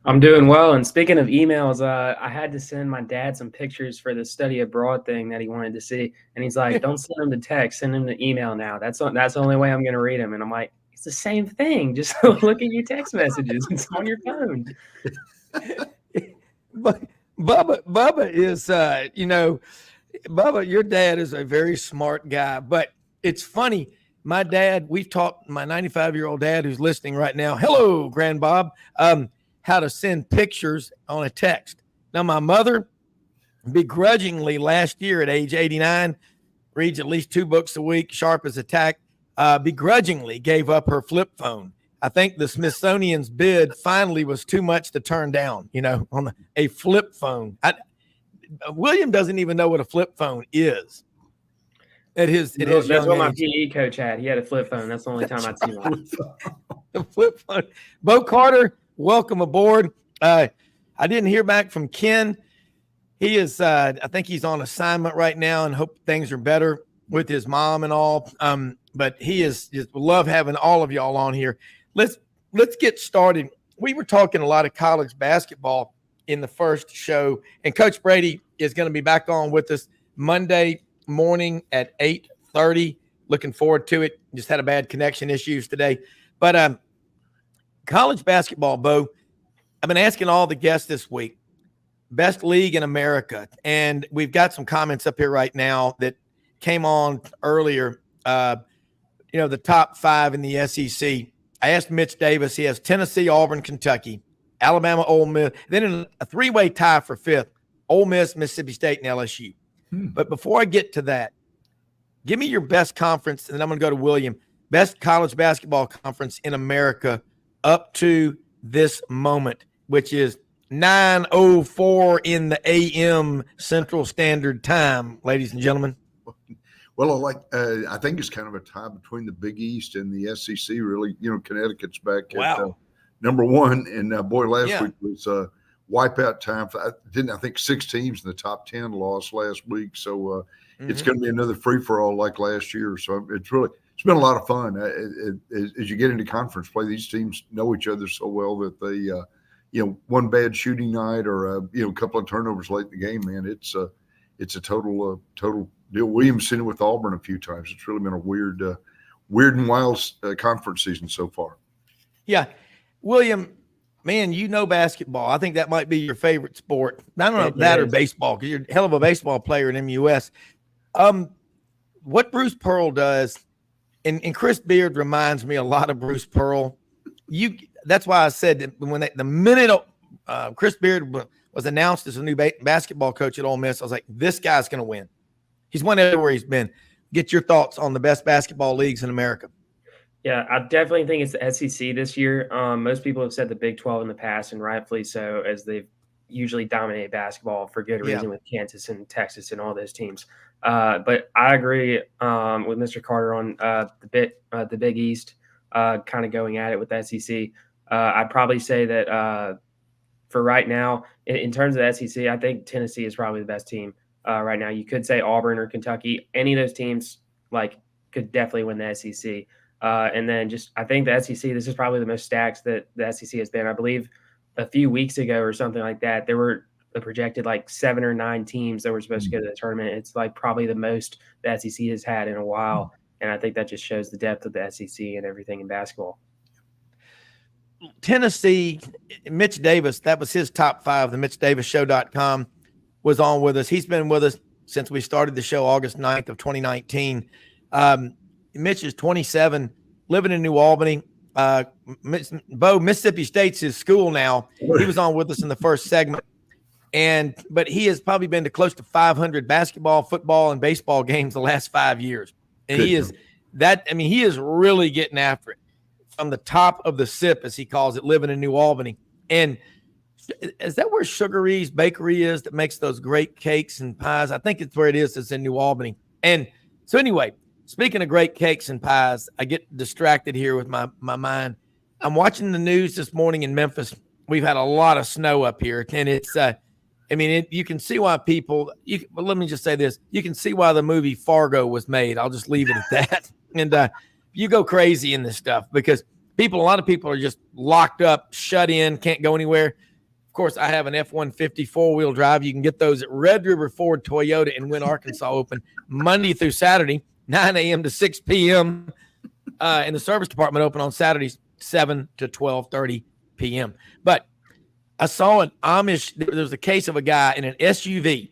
I'm doing well. And speaking of emails, I had to send my dad some pictures for the study abroad thing that he wanted to see. And he's like, don't send him the text, send him the email now. That's the only way I'm going to read him. And I'm like, it's the same thing. Just look at your text messages. It's on your phone. But Bubba is, Bubba, your dad is a very smart guy. But it's funny. My dad, we've taught my 95-year-old dad who's listening right now, hello, Grandbob, how to send pictures on a text. Now, my mother begrudgingly last year at age 89, reads at least 2 books a week, sharp as a tack, begrudgingly gave up her flip phone. I think the Smithsonian's bid finally was too much to turn down, on a flip phone. William doesn't even know what a flip phone is. That's what my PE coach had. He had a flip phone. That's the only time I'd seen one. The flip phone. Bo Carter, welcome aboard. I didn't hear back from Ken. He is, I think he's on assignment right now and hope things are better with his mom and all. But he is just love having all of y'all on here. Let's get started. We were talking a lot of college basketball in the first show, and Coach Brady is going to be back on with us Monday morning at 8:30. Looking forward to it. Just had a bad connection issues today. But college basketball, Bo, I've been asking all the guests this week, best league in America. And we've got some comments up here right now that came on earlier. The top 5 in the SEC. I asked Mitch Davis. He has Tennessee, Auburn, Kentucky, Alabama, Ole Miss. Then in a 3-way tie for 5th, Ole Miss, Mississippi State, and LSU. But before I get to that, give me your best conference, and then I'm going to go to William. Best college basketball conference in America up to this moment, which is 9:04 in the a.m. Central Standard Time, ladies and gentlemen. Well, I think it's kind of a tie between the Big East and the SEC. Really, Connecticut's back at number 1, and last week was wipeout time. I think 6 teams in the top 10 lost last week, so it's going to be another free for all like last year. So it's been a lot of fun. As you get into conference play, these teams know each other so well that they, one bad shooting night or a couple of turnovers late in the game, man, it's a total deal. William's seen it with Auburn a few times. It's really been a weird and wild conference season so far. Yeah, William. Man, basketball. I think that might be your favorite sport. I don't know if that or baseball, because you're a hell of a baseball player in MUS. What Bruce Pearl does, and Chris Beard reminds me a lot of Bruce Pearl. That's why I said that when the minute Chris Beard was announced as a new basketball coach at Ole Miss, I was like, this guy's going to win. He's won everywhere he's been. Get your thoughts on the best basketball leagues in America. Yeah, I definitely think it's the SEC this year. Most people have said the Big 12 in the past, and rightfully so, as they've usually dominated basketball for good reason with Kansas and Texas and all those teams. But I agree with Mr. Carter on the Big East kind of going at it with the SEC. I'd probably say that for right now, in terms of the SEC, I think Tennessee is probably the best team right now. You could say Auburn or Kentucky. Any of those teams could definitely win the SEC. And then I think the SEC, this is probably the most stacked that the SEC has been. I believe a few weeks ago or something like that, there were projected 7 or 9 teams that were supposed to go to the tournament. It's probably the most the SEC has had in a while. And I think that just shows the depth of the SEC and everything in basketball. Tennessee, Mitch Davis, that was his top 5. The MitchDavisShow.com was on with us. He's been with us since we started the show August 9th of 2019. Mitch is 27, living in New Albany. Mississippi State's his school now. He was on with us in the first segment. But he has probably been to close to 500 basketball, football, and baseball games the last 5 years. And he is really getting after it from the top of the SIP, as he calls it, living in New Albany. And is that where Sugar E's Bakery is that makes those great cakes and pies? I think it's where it is. It's in New Albany. And so anyway, speaking of great cakes and pies, I get distracted here with my mind. I'm watching the news this morning in Memphis. We've had a lot of snow up here, and it's you can see why people. But let me just say this: you can see why the movie Fargo was made. I'll just leave it at that. And you go crazy in this stuff because a lot of people are just locked up, shut in, can't go anywhere. Of course, I have an F-150 four-wheel drive. You can get those at Red River Ford Toyota in Wynn, Arkansas, open Monday through Saturday, 9 a.m. to 6 p.m. And the service department open on Saturdays, 7 to 12:30 p.m. But I saw an Amish. There was a case of a guy in an SUV.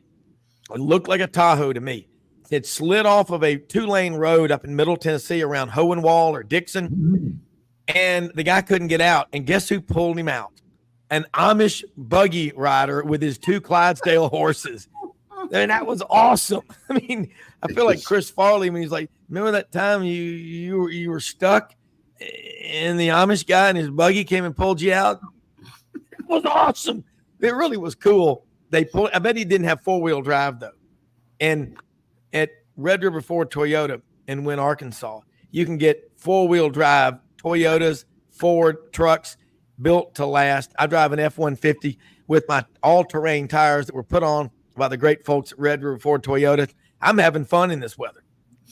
It looked like a Tahoe to me. It slid off of a 2-lane road up in Middle Tennessee around Hohenwald or Dixon, and the guy couldn't get out. And guess who pulled him out? An Amish buggy rider with his 2 Clydesdale horses. And that was awesome. I mean, I feel like Chris Farley when he's like, remember that time you were stuck and the Amish guy and his buggy came and pulled you out? It was awesome. It really was cool. I bet he didn't have 4-wheel drive though. And at Red River Ford Toyota in Wynn, Arkansas, you can get 4-wheel drive Toyotas, Ford trucks built to last. I drive an F-150 with my all-terrain tires that were put on by the great folks at Red River Ford Toyota. I'm having fun in this weather.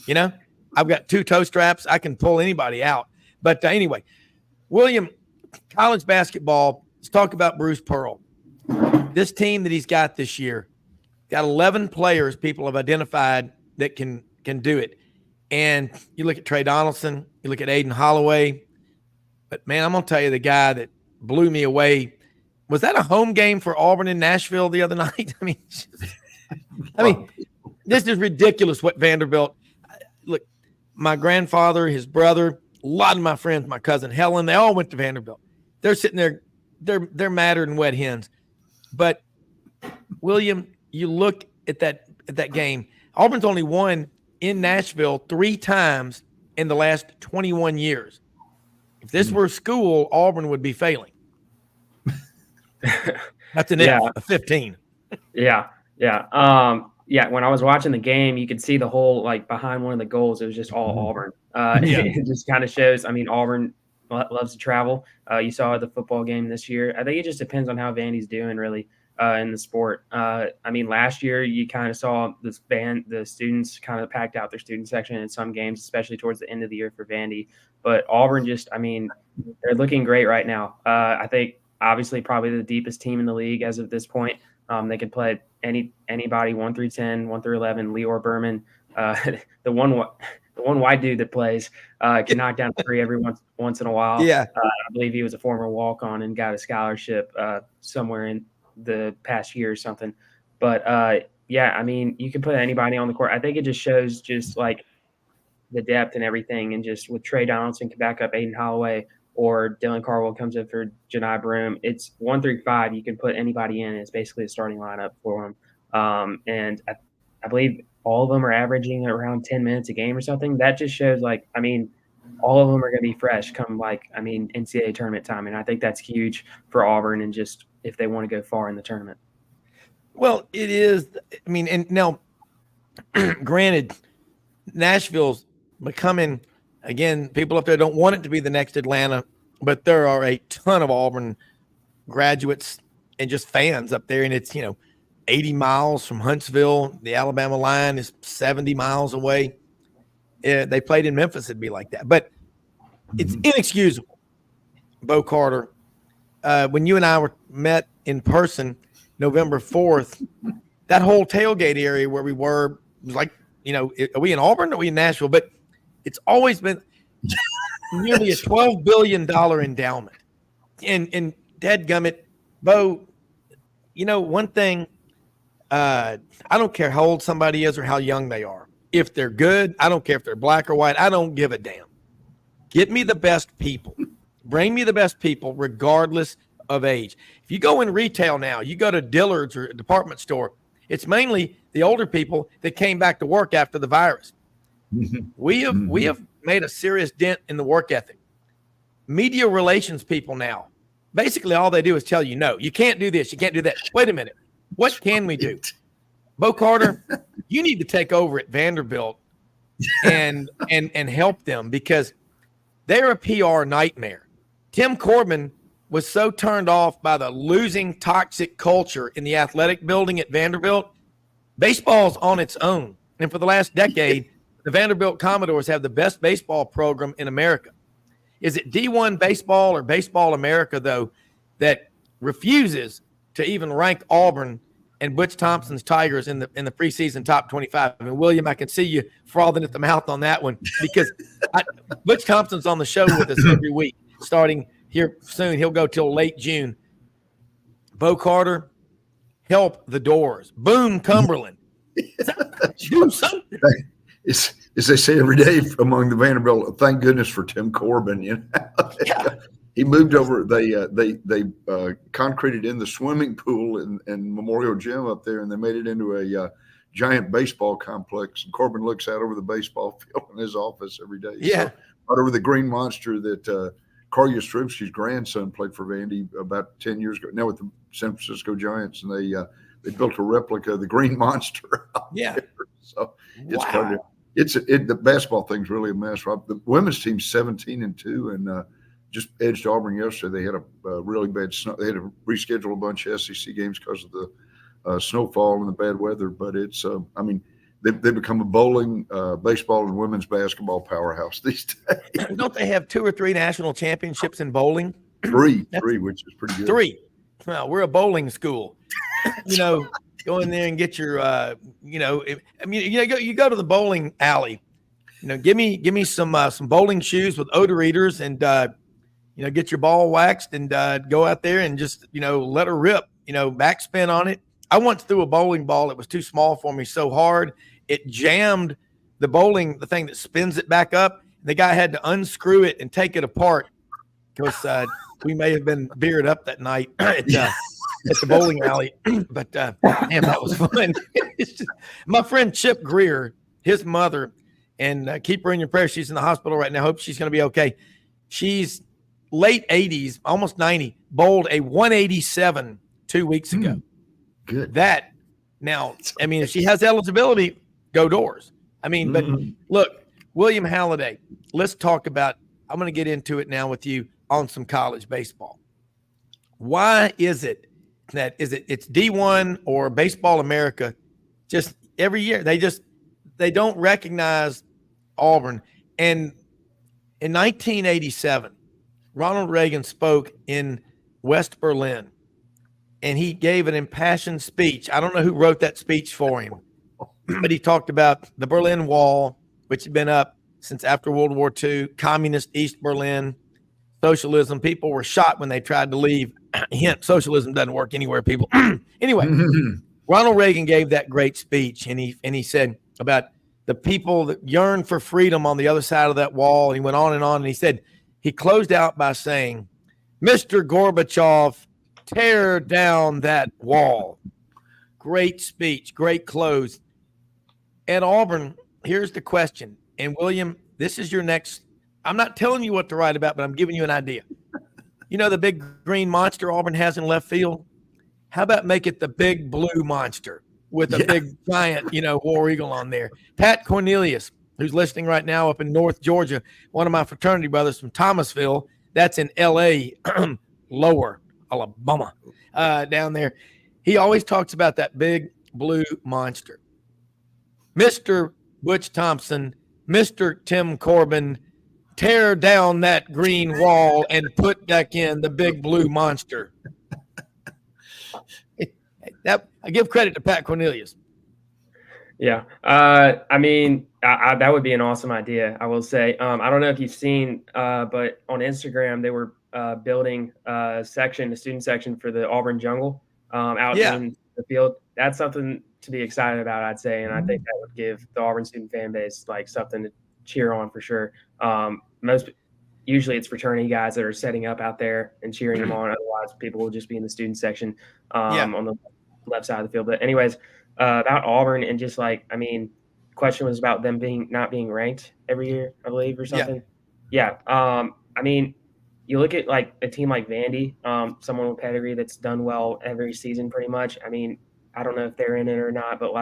You know, I've got 2 toe straps. I can pull anybody out. But anyway, William, college basketball, let's talk about Bruce Pearl. This team that he's got this year, got 11 players people have identified that can do it. And you look at Trey Donaldson, you look at Aiden Holloway. But, man, I'm going to tell you the guy that blew me away. Was that a home game for Auburn in Nashville the other night? I mean, this is ridiculous what Vanderbilt. Look, my grandfather, his brother, a lot of my friends, my cousin Helen, they all went to Vanderbilt. They're sitting there, they're madder than wet hens. But William, you look at that game. Auburn's only won in Nashville 3 times in the last 21 years. If this were school, Auburn would be failing. That's an F, a 15. Yeah. When I was watching the game, you could see the whole, like, behind one of the goals, it was just all Auburn. It just kind of shows, I mean, Auburn loves to travel. You saw the football game this year. I think it just depends on how Vandy's doing, really, in the sport. I mean, last year you kind of saw the students kind of packed out their student section in some games, especially towards the end of the year for Vandy. But Auburn just, I mean, they're looking great right now. I think obviously probably the deepest team in the league as of this point. They can play anybody 1 through 10, 1 through 11. Leor Berman, the one white dude that plays can knock down 3 every once in a while. Yeah, I believe he was a former walk-on and got a scholarship somewhere in the past year or something. But I mean, you can put anybody on the court. I think it just shows just like the depth and everything, and just with Trey Donaldson can back up Aiden Holloway, or Dylan Carwell comes in for Janai Broome. It's 1 through 5. You can put anybody in. It's basically a starting lineup for them. And I believe all of them are averaging around 10 minutes a game or something. That just shows, like, I mean, all of them are going to be fresh come, NCAA tournament time. And I think that's huge for Auburn, and just if they want to go far in the tournament. Well, it is. I mean, and now, granted, Nashville's becoming, again, people up there don't want it to be the next Atlanta, but there are a ton of Auburn graduates and just fans up there. And it's, 80 miles from Huntsville. The Alabama line is 70 miles away. They played in Memphis, it'd be like that. But it's inexcusable, Bo Carter. When you and I met in person November 4th, that whole tailgate area where we were was like, are we in Auburn or are we in Nashville? But it's always been nearly a $12 billion endowment. And dadgummit, Bo, one thing, I don't care how old somebody is or how young they are. If they're good, I don't care if they're black or white. I don't give a damn. Get me the best people. Bring me the best people regardless of age. If you go in retail now, you go to Dillard's or a department store, it's mainly the older people that came back to work after the virus. We have made a serious dent in the work ethic. Media relations people now, basically all they do is tell you, no, you can't do this, you can't do that. Wait a minute. What can we do? Bo Carter, you need to take over at Vanderbilt and help them, because they're a PR nightmare. Tim Corbin was so turned off by the losing toxic culture in the athletic building at Vanderbilt. Baseball's on its own. And for the last decade, the Vanderbilt Commodores have the best baseball program in America. Is it D1 Baseball or Baseball America, though, that refuses to even rank Auburn and Butch Thompson's Tigers in the preseason top 25? I mean, William, I can see you frothing at the mouth on that one, because Butch Thompson's on the show with us every week, starting here soon. He'll go till late June. Bo Carter, help the Doors. Boone Cumberland. Do something. As they say every day among the Vanderbilt, thank goodness for Tim Corbin. You know, he moved over. They concreted in the swimming pool and Memorial Gym up there, and they made it into a giant baseball complex. And Corbin looks out over the baseball field in his office every day. Yeah, so, right over the green monster that Carl Yastrzemski's grandson played for Vandy about 10 years ago. Now with the San Francisco Giants, and they built a replica of the green monster. Yeah. There. So it's kind of. The basketball thing's really a mess, Rob. The women's team's 17-2, and just edged Auburn yesterday. They had a really bad snow. They had to reschedule a bunch of SEC games because of the snowfall and the bad weather. But it's, I mean, they've become a bowling, baseball, and women's basketball powerhouse these days. Don't they have 2 or 3 national championships in bowling? Three, which is pretty good. 3. Well, we're a bowling school. Go in there and get your, you go to the bowling alley. Give me some bowling shoes with odor eaters, and get your ball waxed, and go out there and just let her rip. Backspin on it. I once threw a bowling ball that was too small for me so hard it jammed the thing that spins it back up. The guy had to unscrew it and take it apart, because we may have been bearded up that night at the bowling alley. But man, that was fun. My friend Chip Greer, his mother, and keep her in your prayers. She's in the hospital right now. Hope she's going to be okay. She's late 80s, almost 90, bowled a 187 2 weeks ago. Good. That now, I mean, if she has eligibility, go Doors. I mean, but look, William Halliday, let's talk about, I'm going to get into it now with you on some college baseball. Why is it that it's D1 or Baseball America? Just every year they don't recognize Auburn. And in 1987, Ronald Reagan spoke in West Berlin, and he gave an impassioned speech. I don't know who wrote that speech for him, but he talked about the Berlin Wall, which had been up since after World War II, communist East Berlin, socialism. People were shot when they tried to leave. Hint, socialism doesn't work anywhere, people. Anyway, Ronald Reagan gave that great speech, and he said about the people that yearn for freedom on the other side of that wall. And he went on, and he said, he closed out by saying, "Mr. Gorbachev, tear down that wall." Great speech, great close. At Auburn, here's the question. And William, this is your next. I'm not telling you what to write about, but I'm giving you an idea. The big green monster Auburn has in left field? How about make it the big blue monster with a big giant, war eagle on there? Pat Cornelius, who's listening right now up in North Georgia, one of my fraternity brothers from Thomasville, that's in L.A., lower Alabama, down there. He always talks about that big blue monster. Mr. Butch Thompson, Mr. Tim Corbin, tear down that green wall and put back in the big blue monster. I give credit to Pat Cornelius. Yeah. I mean, that would be an awesome idea, I will say. I don't know if you've seen, but on Instagram, they were building a student section for the Auburn Jungle out in the field. That's something to be excited about, I'd say. And I think that would give the Auburn student fan base something to cheer on for sure. Usually it's fraternity guys that are setting up out there and cheering them on. Otherwise, people will just be in the student section on the left side of the field. But anyways, about Auburn and just question was about them not being ranked every year, I believe, or something. Yeah. I mean, you look at a team like Vandy, someone with pedigree that's done well every season pretty much. I mean, I don't know if they're in it or not, but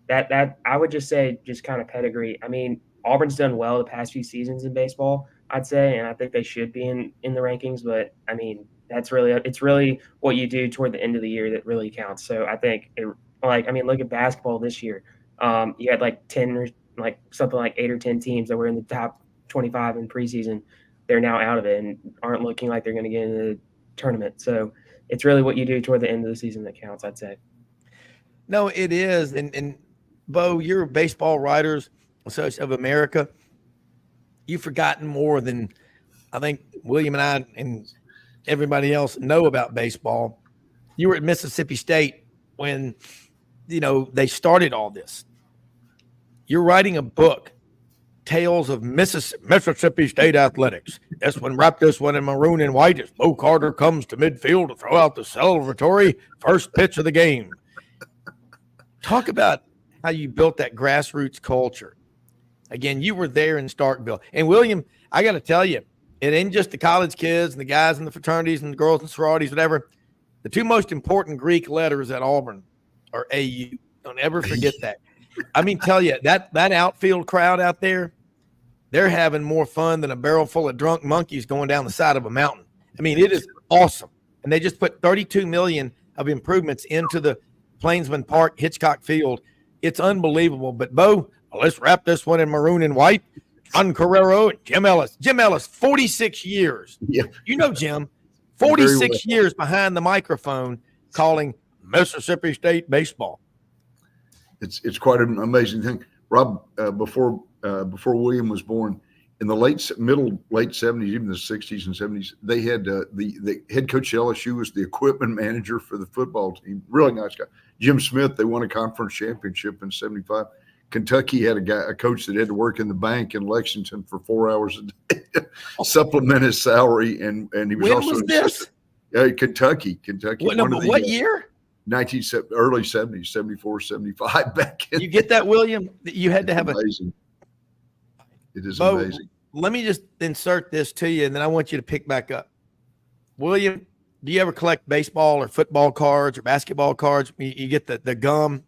that I would just say just kind of pedigree. I mean, Auburn's done well the past few seasons in baseball, I'd say, and I think they should be in the rankings. But I mean, it's really what you do toward the end of the year that really counts. So I think look at basketball this year. You had like 10 or like something like 8 or 10 teams that were in the top 25 in preseason. They're now out of it and aren't looking like they're going to get into the tournament. So it's really what you do toward the end of the season that counts, I'd say. No, it is. And Bo, you're Baseball Writers Association of America. You've forgotten more than I think William and I and everybody else know about baseball. You were at Mississippi State when, they started all this. You're writing a book, Tales of Mississippi State Athletics. Wrap this one in maroon and white as Bo Carter comes to midfield to throw out the celebratory first pitch of the game. Talk about how you built that grassroots culture. Again, you were there in Starkville. And William, I got to tell you, it ain't just the college kids and the guys in the fraternities and the girls and sororities, whatever. The two most important Greek letters at Auburn are AU. Don't ever forget that. I mean, tell you, that outfield crowd out there, they're having more fun than a barrel full of drunk monkeys going down the side of a mountain. I mean, it is awesome. And they just put $32 million of improvements into the Plainsman Park Hitchcock Field. It's unbelievable. But, Bo, let's wrap this one in maroon and white. John Carrero and Jim Ellis. Jim Ellis, 46 years. Yeah. Jim, 46 years behind the microphone calling Mississippi State baseball. It's quite an amazing thing. Rob, before William was born, in the late 70s, even the 60s and 70s, they had the head coach at LSU was the equipment manager for the football team. Really nice guy. Jim Smith, they won a conference championship in 75. Kentucky had a coach that had to work in the bank in Lexington for 4 hours a day, supplement his salary, and he was also this? Kentucky. What year? Early 70s, 74, 75 back in. You get that, William? You had to have amazing. It is Bo, amazing. Let me just insert this to you, and then I want you to pick back up. William, do you ever collect baseball or football cards or basketball cards? You get the gum,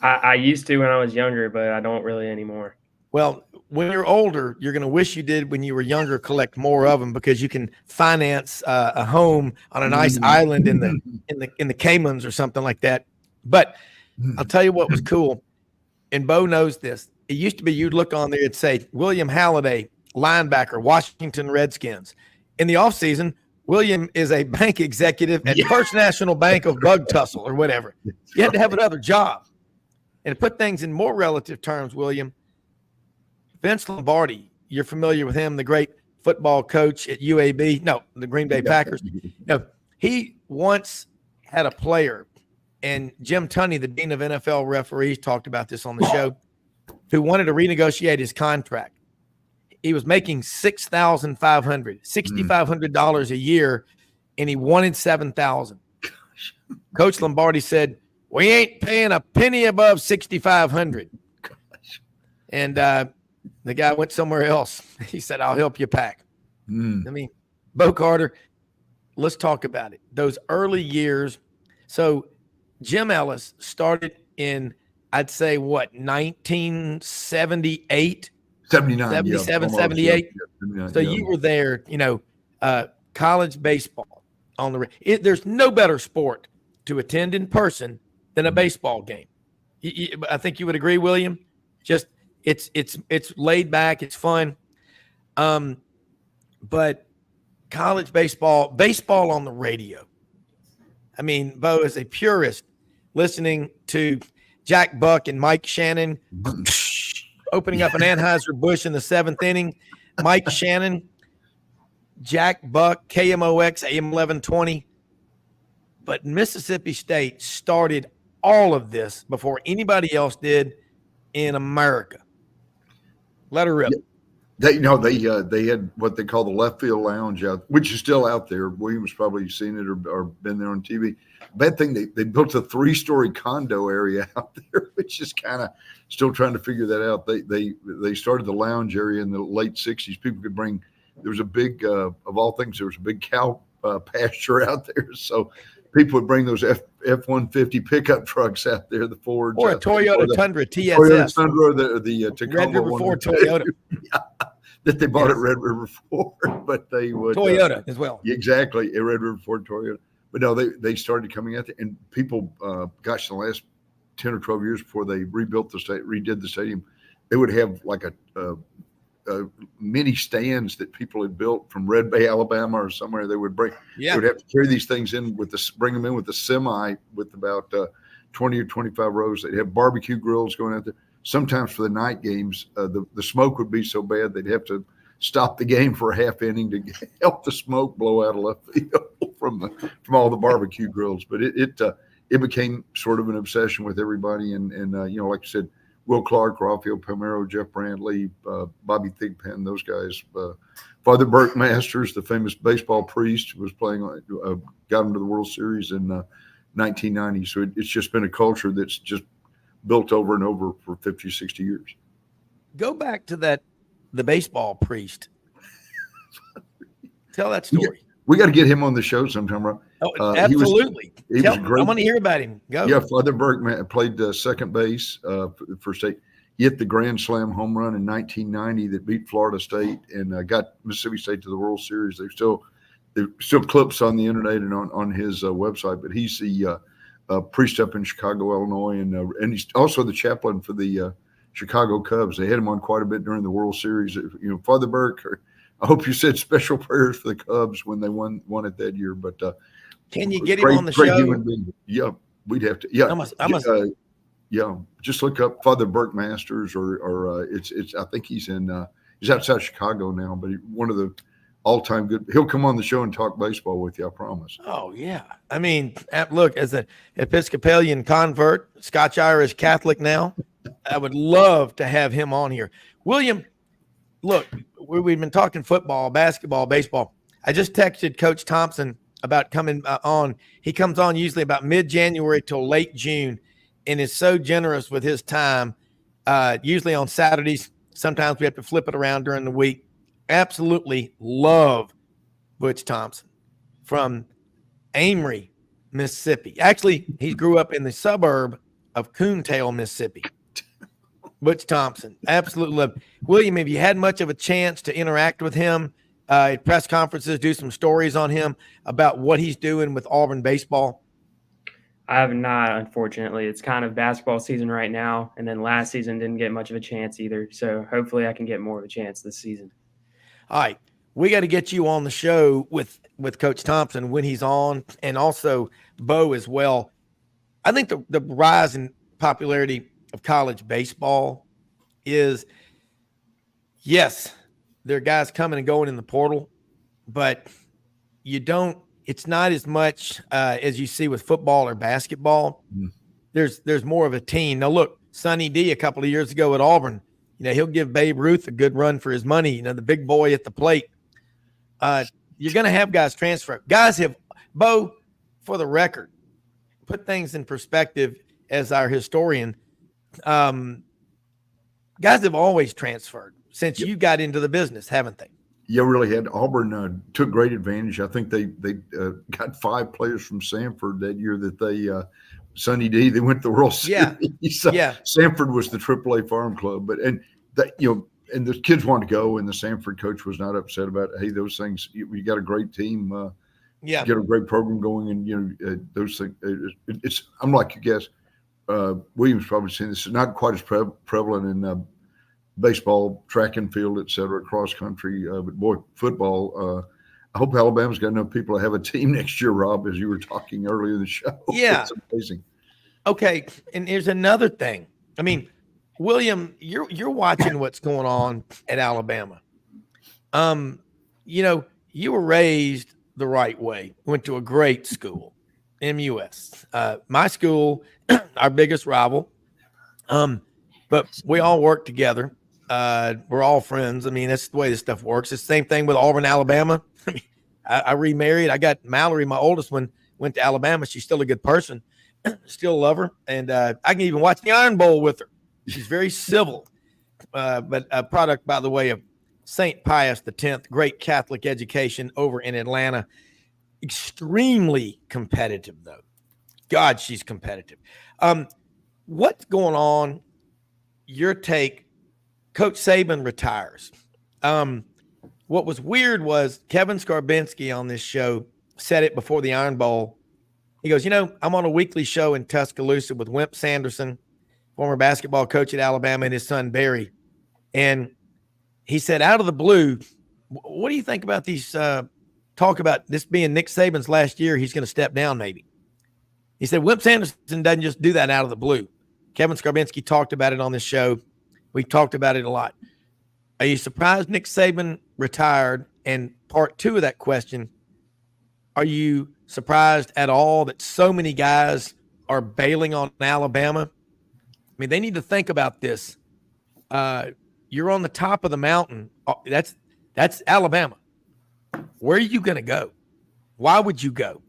I used to when I was younger, but I don't really anymore. Well, when you're older, you're going to wish you did when you were younger, collect more of them because you can finance a home on a nice island in the Caymans or something like that. But I'll tell you what was cool, and Bo knows this. It used to be you'd look on there and say, William Halliday, linebacker, Washington Redskins. In the offseason, William is a bank executive at First National Bank of Bug Tussle or whatever. You had to have another job. And to put things in more relative terms, William, Vince Lombardi, you're familiar with him, the great football coach at UAB, the Green Bay Packers. He once had a player, and Jim Tunney, the dean of NFL referees, talked about this on the show, who wanted to renegotiate his contract. He was making $6,500 a year, and he wanted $7,000. Coach Lombardi said, "We ain't paying a penny above $6,500." And the guy went somewhere else. He said, "I'll help you pack." I mean, Bo Carter, let's talk about it. Those early years. So Jim Ellis started in, I'd say, 1978? 79. 77, 78. So you were there, college baseball on the there's no better sport to attend in person than a baseball game. I think you would agree, William. Just it's laid back, it's fun. But college baseball on the radio. I mean, Bo is a purist listening to Jack Buck and Mike Shannon opening up an Anheuser-Busch in the 7th inning. Mike Shannon, Jack Buck, KMOX, AM 1120. But Mississippi State started all of this before anybody else did in America. Let her rip. They had what they call the left field lounge out, which is still out there. William's probably seen it or been there on TV. Bad thing, they built a 3-story condo area out there, which is kind of still trying to figure that out. They started the lounge area in the late 60s. People could bring. There was a big of all things. There was a big cow pasture out there, so people would bring those F-150 pickup trucks out there, the Fords. Or a Toyota Tundra TSS. Toyota Tundra, the Tacoma Red River Ford Toyota. That they bought at Red River Ford, but they would. Toyota as well. Exactly, a Red River Ford Toyota. But no, they started coming out there, and people, the last 10 or 12 years before they redid the stadium, they would have like a mini stands that people had built from Red Bay, Alabama, or somewhere. They would bring. Yeah. They would have to carry these things in bring them in with a semi with about 20 or 25 rows. They'd have barbecue grills going out there. Sometimes for the night games, the smoke would be so bad they'd have to stop the game for a half inning to help the smoke blow out of left field from all the barbecue grills. But it became sort of an obsession with everybody. And like I said, Will Clark, Rafael Palmeiro, Jeff Brantley, Bobby Thigpen, those guys. Father Burke Masters, the famous baseball priest, was playing, got him to the World Series in 1990. So it's just been a culture that's just built over and over for 50, 60 years. Go back to the baseball priest. Tell that story. We got to get him on the show sometime, Rob. Oh, absolutely. He was great. I want to hear about him. Go. Yeah, Father Burke played second base for State. He hit the Grand Slam home run in 1990 that beat Florida State and got Mississippi State to the World Series. There's still clips on the internet and on his website, but he's the priest up in Chicago, Illinois, and he's also the chaplain for the Chicago Cubs. They had him on quite a bit during the World Series. Father Burke, I hope you said special prayers for the Cubs when they won it that year. But can you get him on the show? Human being. Yeah, we'd have to. Yeah, just look up Father Burke Masters, or it's. I think he's outside Chicago now, but one of the all-time good. He'll come on the show and talk baseball with you, I promise. Oh yeah, I mean, look, as an Episcopalian convert, Scotch-Irish Catholic now, I would love to have him on here. William, look, we've been talking football, basketball, baseball. I just texted Coach Thompson about coming on. He comes on usually about mid-January till late June, and is so generous with his time. Usually on Saturdays. Sometimes we have to flip it around during the week. Absolutely love Butch Thompson from Amory, Mississippi. Actually, he grew up in the suburb of Coontail, Mississippi. Butch Thompson, absolutely love. William, have you had much of a chance to interact with him at press conferences, do some stories on him about what he's doing with Auburn baseball? I have not, unfortunately. It's kind of basketball season right now, and then last season didn't get much of a chance either. So hopefully I can get more of a chance this season. All right, we got to get you on the show with Coach Thompson when he's on, and also Bo as well. I think the rise in popularity of college baseball is, yes, there are guys coming and going in the portal, but it's not as much as you see with football or basketball. There's more of a team. Now look, Sonny D a couple of years ago at Auburn, he'll give Babe Ruth a good run for his money. The big boy at the plate. You're going to have guys transfer. Guys have, Bo, for the record, put things in perspective as our historian. Guys have always transferred since you got into the business, haven't they? Yeah, really had. Auburn took great advantage. I think they got 5 players from Samford that year that they Sonny D. They went to the World Series. Yeah. Samford was the AAA farm club, and the kids wanted to go, and the Samford coach was not upset about it. Hey, those things. You got a great team. Get a great program going, and those things. It's. I'm like you guess. William's probably seen this. It's not quite as prevalent in baseball, track and field, et cetera, cross country. But boy, football. I hope Alabama's got enough people to have a team next year, Rob, as you were talking earlier in the show. Yeah. It's amazing. Okay. And here's another thing. I mean, William, you're watching what's going on at Alabama. You were raised the right way, went to a great school, MUS. My school, our biggest rival. But we all work together. We're all friends. I mean, that's the way this stuff works. It's the same thing with Auburn, Alabama. I mean, I remarried. I got Mallory, my oldest one, went to Alabama. She's still a good person. Still love her. And I can even watch the Iron Bowl with her. She's very civil. But a product, by the way, of St. Pius X, great Catholic education over in Atlanta. extremely competitive, though. God, she's competitive. What's going on? Your take, Coach Saban retires. What was weird was Kevin Skarbinski on this show said it before the Iron Bowl. He goes, I'm on a weekly show in Tuscaloosa with Wimp Sanderson, former basketball coach at Alabama, and his son Barry. And he said, out of the blue, what do you think about these talk about this being Nick Saban's last year? He's going to step down maybe. He said, Wimp Sanderson doesn't just do that out of the blue. Kevin Skarbinski talked about it on this show. We talked about it a lot. Are you surprised Nick Saban retired? And part two of that question, are you surprised at all that so many guys are bailing on Alabama? I mean, they need to think about this. You're on the top of the mountain. That's Alabama. Where are you going to go? Why would you go?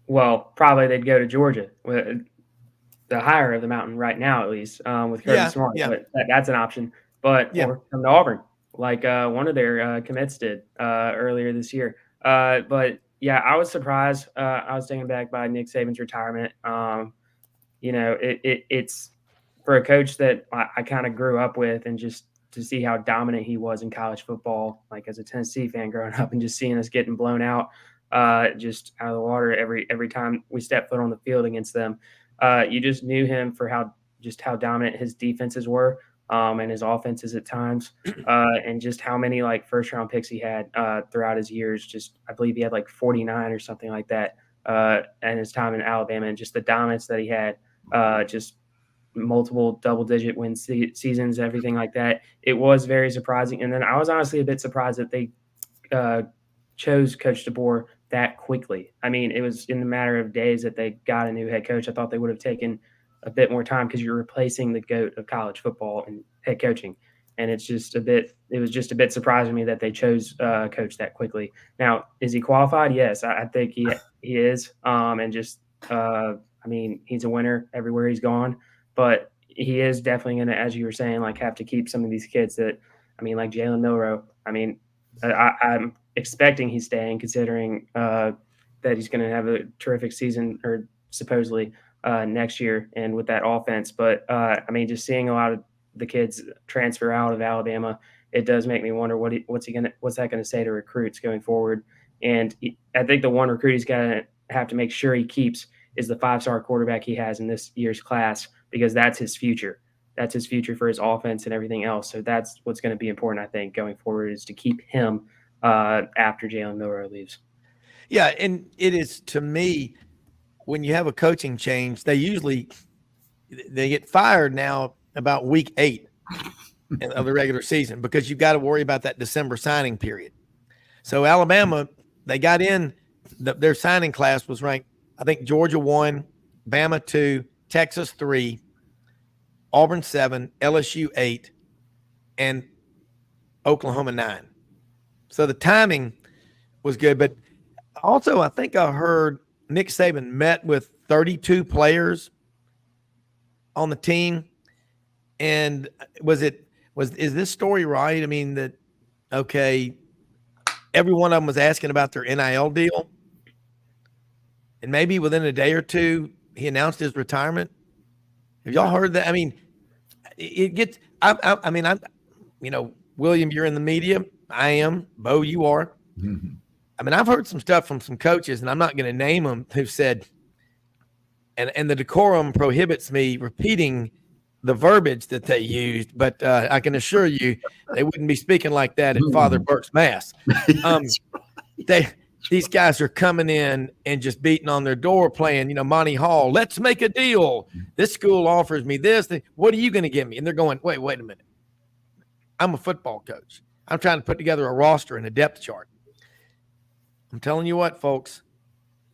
Well, probably they'd go to Georgia, the higher of the mountain right now, at least, with Kirby Smart. Yeah. But that's an option. But or come to Auburn, like one of their commits did earlier this year. But yeah, I was surprised. I was taken back by Nick Saban's retirement. It's for a coach that I kind of grew up with, and just to see how dominant he was in college football, like as a Tennessee fan growing up, and just seeing us getting blown out just out of the water every time we stepped foot on the field against them. You just knew him for how dominant his defenses were, and his offenses at times, and just how many like first round picks he had throughout his years. Just, I believe he had like 49 or something like that and his time in Alabama, and just the dominance that he had, just multiple double-digit win seasons, everything like that. It was very surprising. And then I was honestly a bit surprised that they chose Coach DeBoer that quickly. I mean, it was in a matter of days that they got a new head coach. I thought they would have taken a bit more time, because you're replacing the GOAT of college football and head coaching. And it was just a bit surprising to me that they chose coach that quickly. Now, is he qualified? Yes, I think he is. And just, I mean, he's a winner everywhere he's gone, but he is definitely going to, as you were saying, like have to keep some of these kids that, I mean, like Jalen Milroe. I mean, I'm expecting he's staying, considering that he's going to have a terrific season, or supposedly next year, and with that offense. But I mean, just seeing a lot of the kids transfer out of Alabama, it does make me wonder what's that going to say to recruits going forward. And I think the one recruit he's going to have to make sure he keeps is the 5-star quarterback he has in this year's class, because that's his future. That's his future for his offense and everything else. So that's what's going to be important, I think, going forward, is to keep him after Jalen Milroe leaves. Yeah, and it is, to me, when you have a coaching change, they get fired now about week 8 of the regular season, because you've got to worry about that December signing period. So Alabama, they got in, their signing class was ranked, I think Georgia 1, Bama 2, Texas 3, Auburn 7, LSU 8, and Oklahoma 9. So the timing was good. But also, I think I heard Nick Saban met with 32 players on the team. And is this story right? I mean, that, okay, every one of them was asking about their NIL deal, and maybe within a day or two, he announced his retirement. Have y'all heard that? I mean, it gets, I mean, William, you're in the media. I am. Bo, you are. Mm-hmm. I mean, I've heard some stuff from some coaches, and I'm not going to name them, who've said, and the decorum prohibits me repeating the verbiage that they used, but I can assure you they wouldn't be speaking like that at Father Burke's Mass. These guys are coming in and just beating on their door, playing, Monty Hall. Let's make a deal. This school offers me this. What are you going to give me? And they're going, wait a minute. I'm a football coach. I'm trying to put together a roster and a depth chart. I'm telling you what, folks,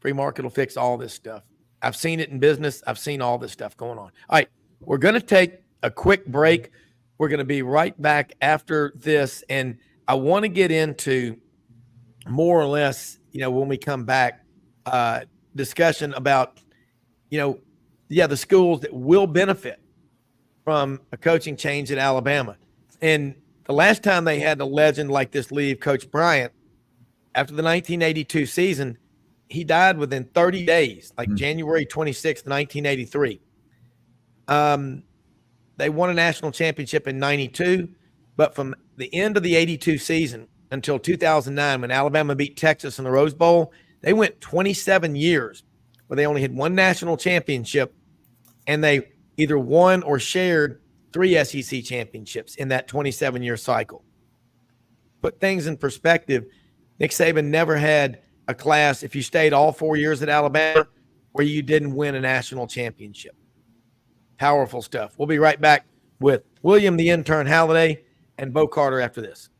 free market will fix all this stuff. I've seen it in business. I've seen all this stuff going on. All right, we're going to take a quick break. We're going to be right back after this. And I want to get into more or less, when we come back, discussion about, the schools that will benefit from a coaching change at Alabama. And the last time they had a legend like this leave, Coach Bryant, after the 1982 season, he died within 30 days, like January 26th, 1983. They won a national championship in 92, but from the end of the 82 season until 2009, when Alabama beat Texas in the Rose Bowl, they went 27 years where they only had one national championship, and they either won or shared 3 SEC championships in that 27-year cycle. Put things in perspective, Nick Saban never had a class, if you stayed all 4 years at Alabama, where you didn't win a national championship. Powerful stuff. We'll be right back with William the Intern Halliday and Bo Carter after this.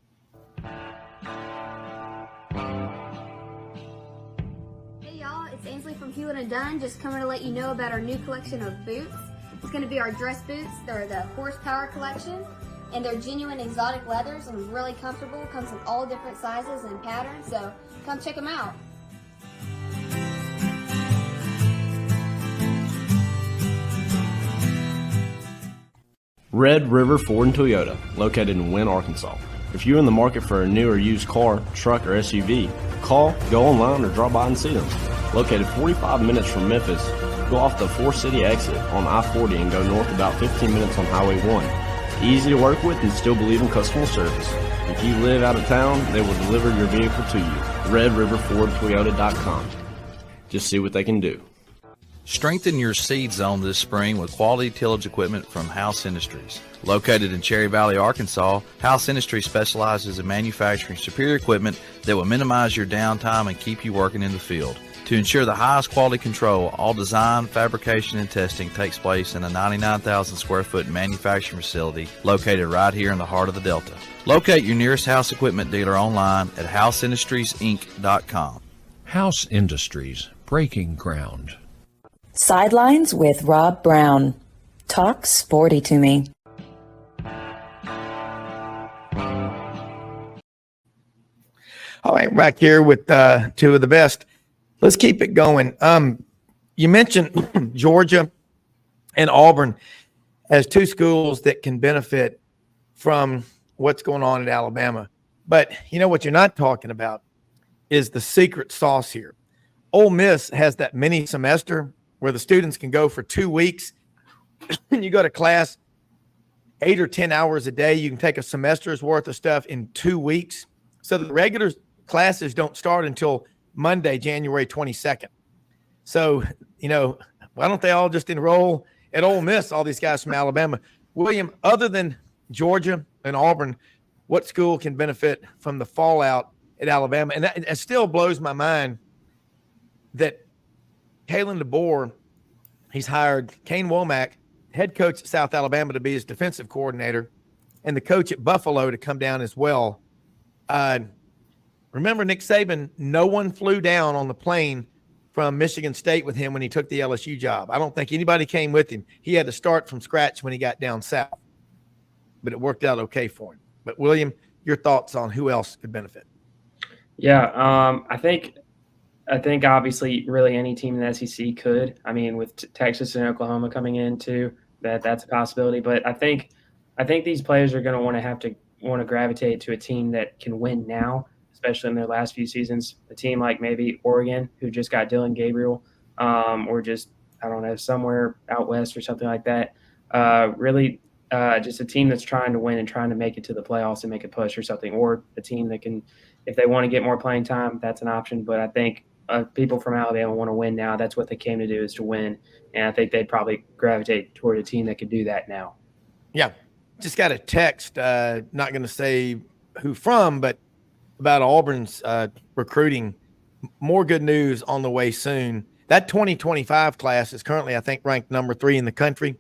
Hey y'all, it's Ainsley from Hewlett & Dunn, just coming to let you know about our new collection of boots. It's going to be our dress boots. They're the horsepower collection, and they're genuine exotic leathers and really comfortable. Comes in all different sizes and patterns, so come check them out. Red River Ford and Toyota, located in Wynne, Arkansas. If you're in the market for a new or used car, truck, or SUV, call, go online, or drop by and see them. Located 45 minutes from Memphis, go off the 4-city exit on I-40 and go north about 15 minutes on Highway 1. Easy to work with and still believe in customer service. If you live out of town, they will deliver your vehicle to you. RedRiverFordToyota.com. Just see what they can do. Strengthen your seed zone this spring with quality tillage equipment from House Industries. Located in Cherry Valley, Arkansas, House Industries specializes in manufacturing superior equipment that will minimize your downtime and keep you working in the field. To ensure the highest quality control, all design, fabrication, and testing takes place in a 99,000 square foot manufacturing facility located right here in the heart of the Delta. Locate your nearest House equipment dealer online at houseindustriesinc.com. House Industries, breaking ground. Sidelines with Rob Browne. Talk sporty to me. All right, back here with two of the best. Let's keep it going. You mentioned Georgia and Auburn as two schools that can benefit from what's going on at Alabama. But you know what you're not talking about is the secret sauce here. Ole Miss has that mini semester where the students can go for 2 weeks and you go to class 8 or 10 hours a day. You can take a semester's worth of stuff in 2 weeks. So the regular classes don't start until Monday, January 22nd. So, you know, why don't they all just enroll at Ole Miss, all these guys from Alabama? William, other than Georgia and Auburn, what school can benefit from the fallout at Alabama? And it still blows my mind that Kalen DeBoer, he's hired Kane Womack, head coach at South Alabama, to be his defensive coordinator, and the coach at Buffalo to come down as well. Remember Nick Saban, no one flew down on the plane from Michigan State with him when he took the LSU job. I don't think anybody came with him. He had to start from scratch when he got down south, but it worked out okay for him. But William, your thoughts on who else could benefit? Yeah, I think obviously really any team in the SEC could. I mean, with Texas and Oklahoma coming in too, that's a possibility. But I think these players are going to want to gravitate to a team that can win now, especially in their last few seasons. A team like maybe Oregon, who just got Dylan Gabriel, or just, I don't know, somewhere out west or something like that. Really just a team that's trying to win and trying to make it to the playoffs and make a push or something, or a team that can, if they want to get more playing time, that's an option. But I think people from Alabama want to win now. That's what they came to do, is to win. And I think they'd probably gravitate toward a team that could do that now. Yeah. Just got a text, not going to say who from, but about Auburn's recruiting. More good news on the way soon. That 2025 class is currently, I think, ranked number 3 in the country.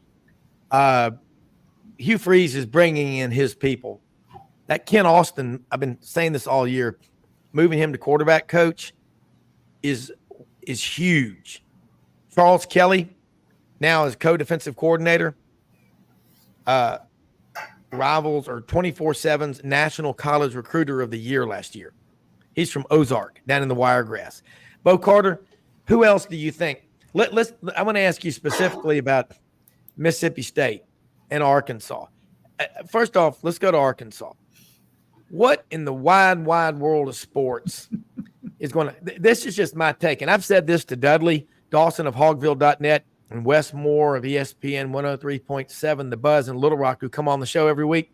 Hugh Freeze is bringing in his people. That Ken Austin, I've been saying this all year, moving him to quarterback coach is huge. Charles Kelly now is co-defensive coordinator. Rivals or 24/7's National College Recruiter of the Year last year. He's from Ozark, down in the Wiregrass. Bo Carter, who else do you think? I want to ask you specifically about Mississippi State and Arkansas. First off, let's go to Arkansas. What in the wide world of sports is going to – this is just my take. And I've said this to Dudley Dawson of Hogville.net and Wes Moore of ESPN 103.7, The Buzz in Little Rock, who come on the show every week.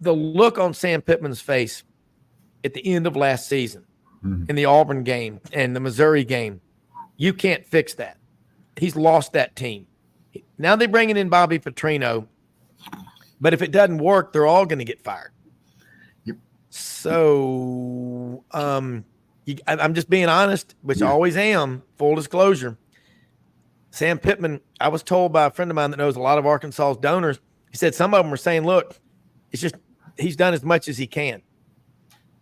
The look on Sam Pittman's face at the end of last season in the Auburn game and the Missouri game, you can't fix that. He's lost that team. Now they're bringing in Bobby Petrino, but if it doesn't work, they're all going to get fired. Yep. So I'm just being honest, which I always am, full disclosure. Sam Pittman, I was told by a friend of mine that knows a lot of Arkansas's donors, he said some of them are saying, look, it's just he's done as much as he can.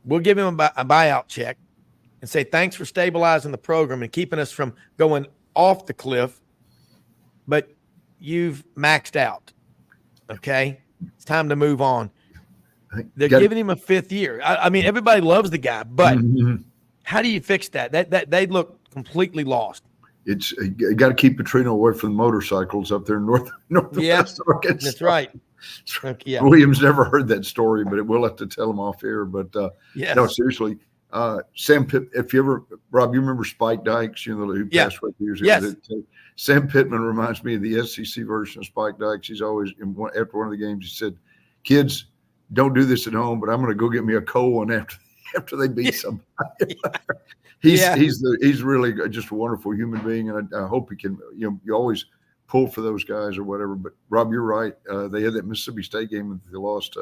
We'll give him a buyout check and say thanks for stabilizing the program and keeping us from going off the cliff, but you've maxed out. Okay? It's time to move on. They're giving him a 5th year. I mean, everybody loves the guy, but how do you fix that? That they look completely lost. It's you got to keep Petrino away from the motorcycles up there in northwest Arkansas. That's right. Yeah. Williams never heard that story, but we'll have to tell him off air. But no, seriously, Sam Pitt. If you ever, Rob, you remember Spike Dykes? You know who passed away years ago. Yes. Sam Pittman reminds me of the SEC version of Spike Dykes. He's always after one of the games. He said, "Kids, don't do this at home, but I'm going to go get me a cold one after they beat somebody." He's really just a wonderful human being, and I hope he can. You always pull for those guys or whatever. But Rob, you're right. They had that Mississippi State game that they lost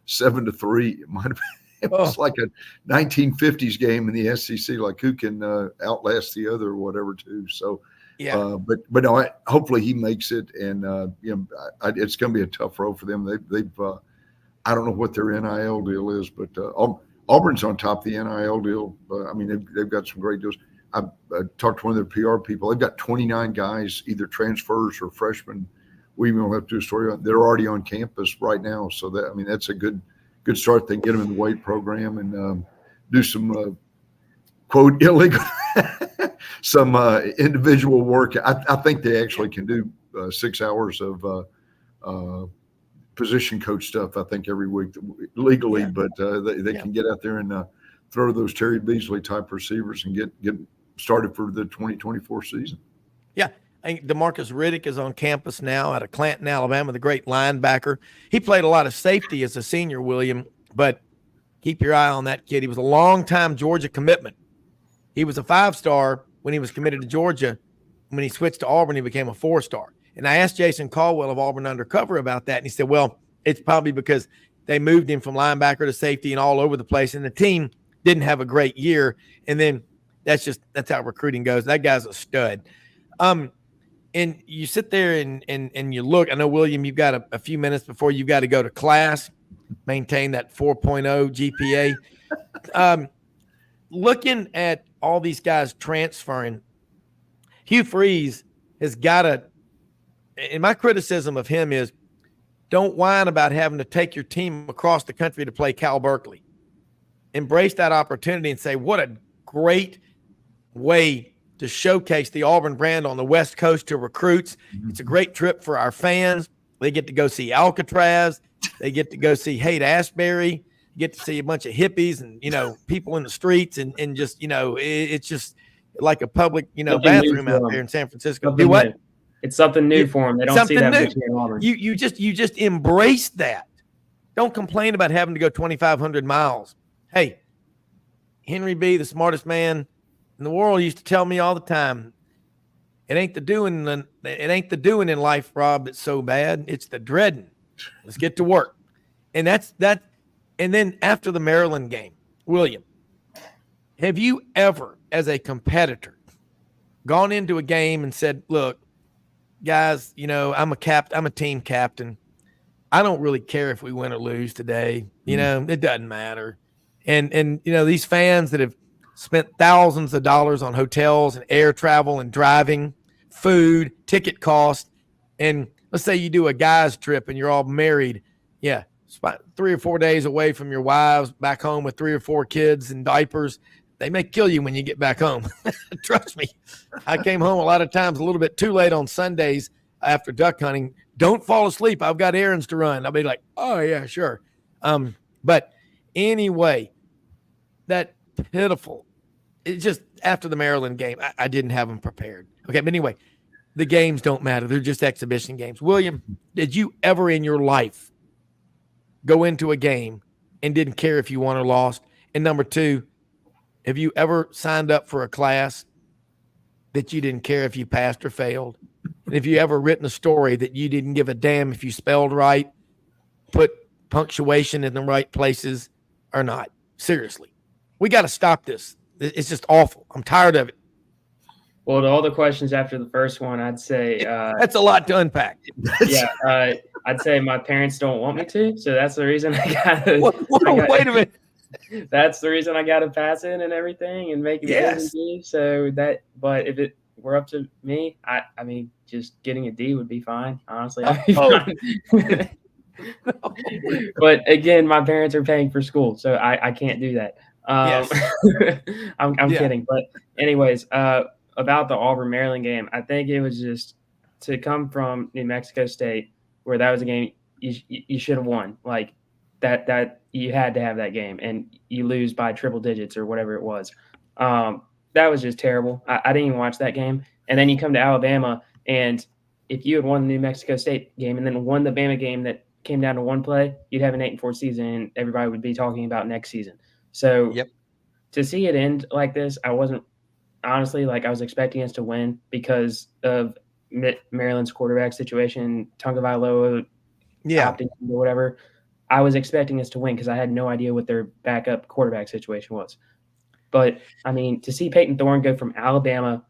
7-3. It might have been. It was like a 1950s game in the SEC. Like who can outlast the other or whatever too. So. Yeah, but no, hopefully he makes it, and it's going to be a tough road for them. They've I don't know what their NIL deal is, but Auburn's on top of the NIL deal. I mean, they've got some great deals. I talked to one of their PR people. They've got 29 guys, either transfers or freshmen. We even have to do a story on. They're already on campus right now, so that's a good start. They get them in the weight program and do some quote illegal. Some individual work. I think they actually can do 6 hours of position coach stuff, I think, every week legally, but they can get out there and throw those Terry Beasley type receivers and get started for the 2024 season. Yeah. I think DeMarcus Riddick is on campus now out of Clanton, Alabama, the great linebacker. He played a lot of safety as a senior, William, but keep your eye on that kid. He was a long-time Georgia commitment. He was a 5-star when he was committed to Georgia. When he switched to Auburn, he became a 4-star. And I asked Jason Caldwell of Auburn Undercover about that, and he said, well, it's probably because they moved him from linebacker to safety and all over the place, and the team didn't have a great year. And then that's how recruiting goes. That guy's a stud. And you sit there and you look. I know, William, you've got a few minutes before you've got to go to class, maintain that 4.0 GPA. Looking at all these guys transferring, Hugh Freeze has got to, and my criticism of him is, don't whine about having to take your team across the country to play Cal Berkeley. Embrace that opportunity and say, what a great way to showcase the Auburn brand on the West Coast to recruits. It's a great trip for our fans. They get to go see Alcatraz. They get to go see Haight-Ashbury. You get to see a bunch of hippies and, people in the streets and just, it's just like a public, bathroom out there in San Francisco. Do what? It's something new for them. They don't see that much in Auburn. You just embrace that. Don't complain about having to go 2,500 miles. Hey, Henry B., the smartest man in the world, used to tell me all the time, it ain't the doing in life, Rob, that's so bad. It's the dreading. Let's get to work. And that's that. And then after the Maryland game, William, have you ever, as a competitor, gone into a game and said, look, guys, I'm a team captain. I don't really care if we win or lose today. It doesn't matter. And these fans that have spent thousands of dollars on hotels and air travel and driving, food, ticket costs, and let's say you do a guy's trip and you're all married. Yeah, 3 or 4 days away from your wives, back home with 3 or 4 kids and diapers. They may kill you when you get back home. Trust me. I came home a lot of times a little bit too late on Sundays after duck hunting. Don't fall asleep. I've got errands to run. I'll be like, oh, yeah, sure. But anyway, that pitiful. It's just after the Maryland game, I didn't have them prepared. Okay, but anyway, the games don't matter. They're just exhibition games. William, did you ever in your life go into a game and didn't care if you won or lost? And number two, have you ever signed up for a class that you didn't care if you passed or failed? And have you ever written a story that you didn't give a damn if you spelled right, put punctuation in the right places or not? Seriously, we got to stop this. It's just awful. I'm tired of it. Well, to all the questions after the first one, I'd say that's a lot to unpack. Yeah, I'd say my parents don't want me to, so that's the reason I got to. Wait a minute. That's the reason I got to pass in and everything and make it. Yes. So that, but if it were up to me, I mean, just getting a D would be fine. Honestly, I'd be fine. But again, my parents are paying for school, so I can't do that. Yes. I'm kidding. But anyways, about the Auburn-Maryland game, I think it was just to come from New Mexico State, where that was a game you should have won. Like that you had to have that game, and you lose by triple digits or whatever it was. That was just terrible. I didn't even watch that game. And then you come to Alabama, and if you had won the New Mexico State game and then won the Bama game that came down to one play, you'd have an 8-4 season, and everybody would be talking about next season. So to see it end like this, I wasn't honestly, like, I was expecting us to win because of Maryland's quarterback situation, Tagovailoa opting or whatever. I was expecting us to win because I had no idea what their backup quarterback situation was. But, I mean, to see Peyton Thorne go from Alabama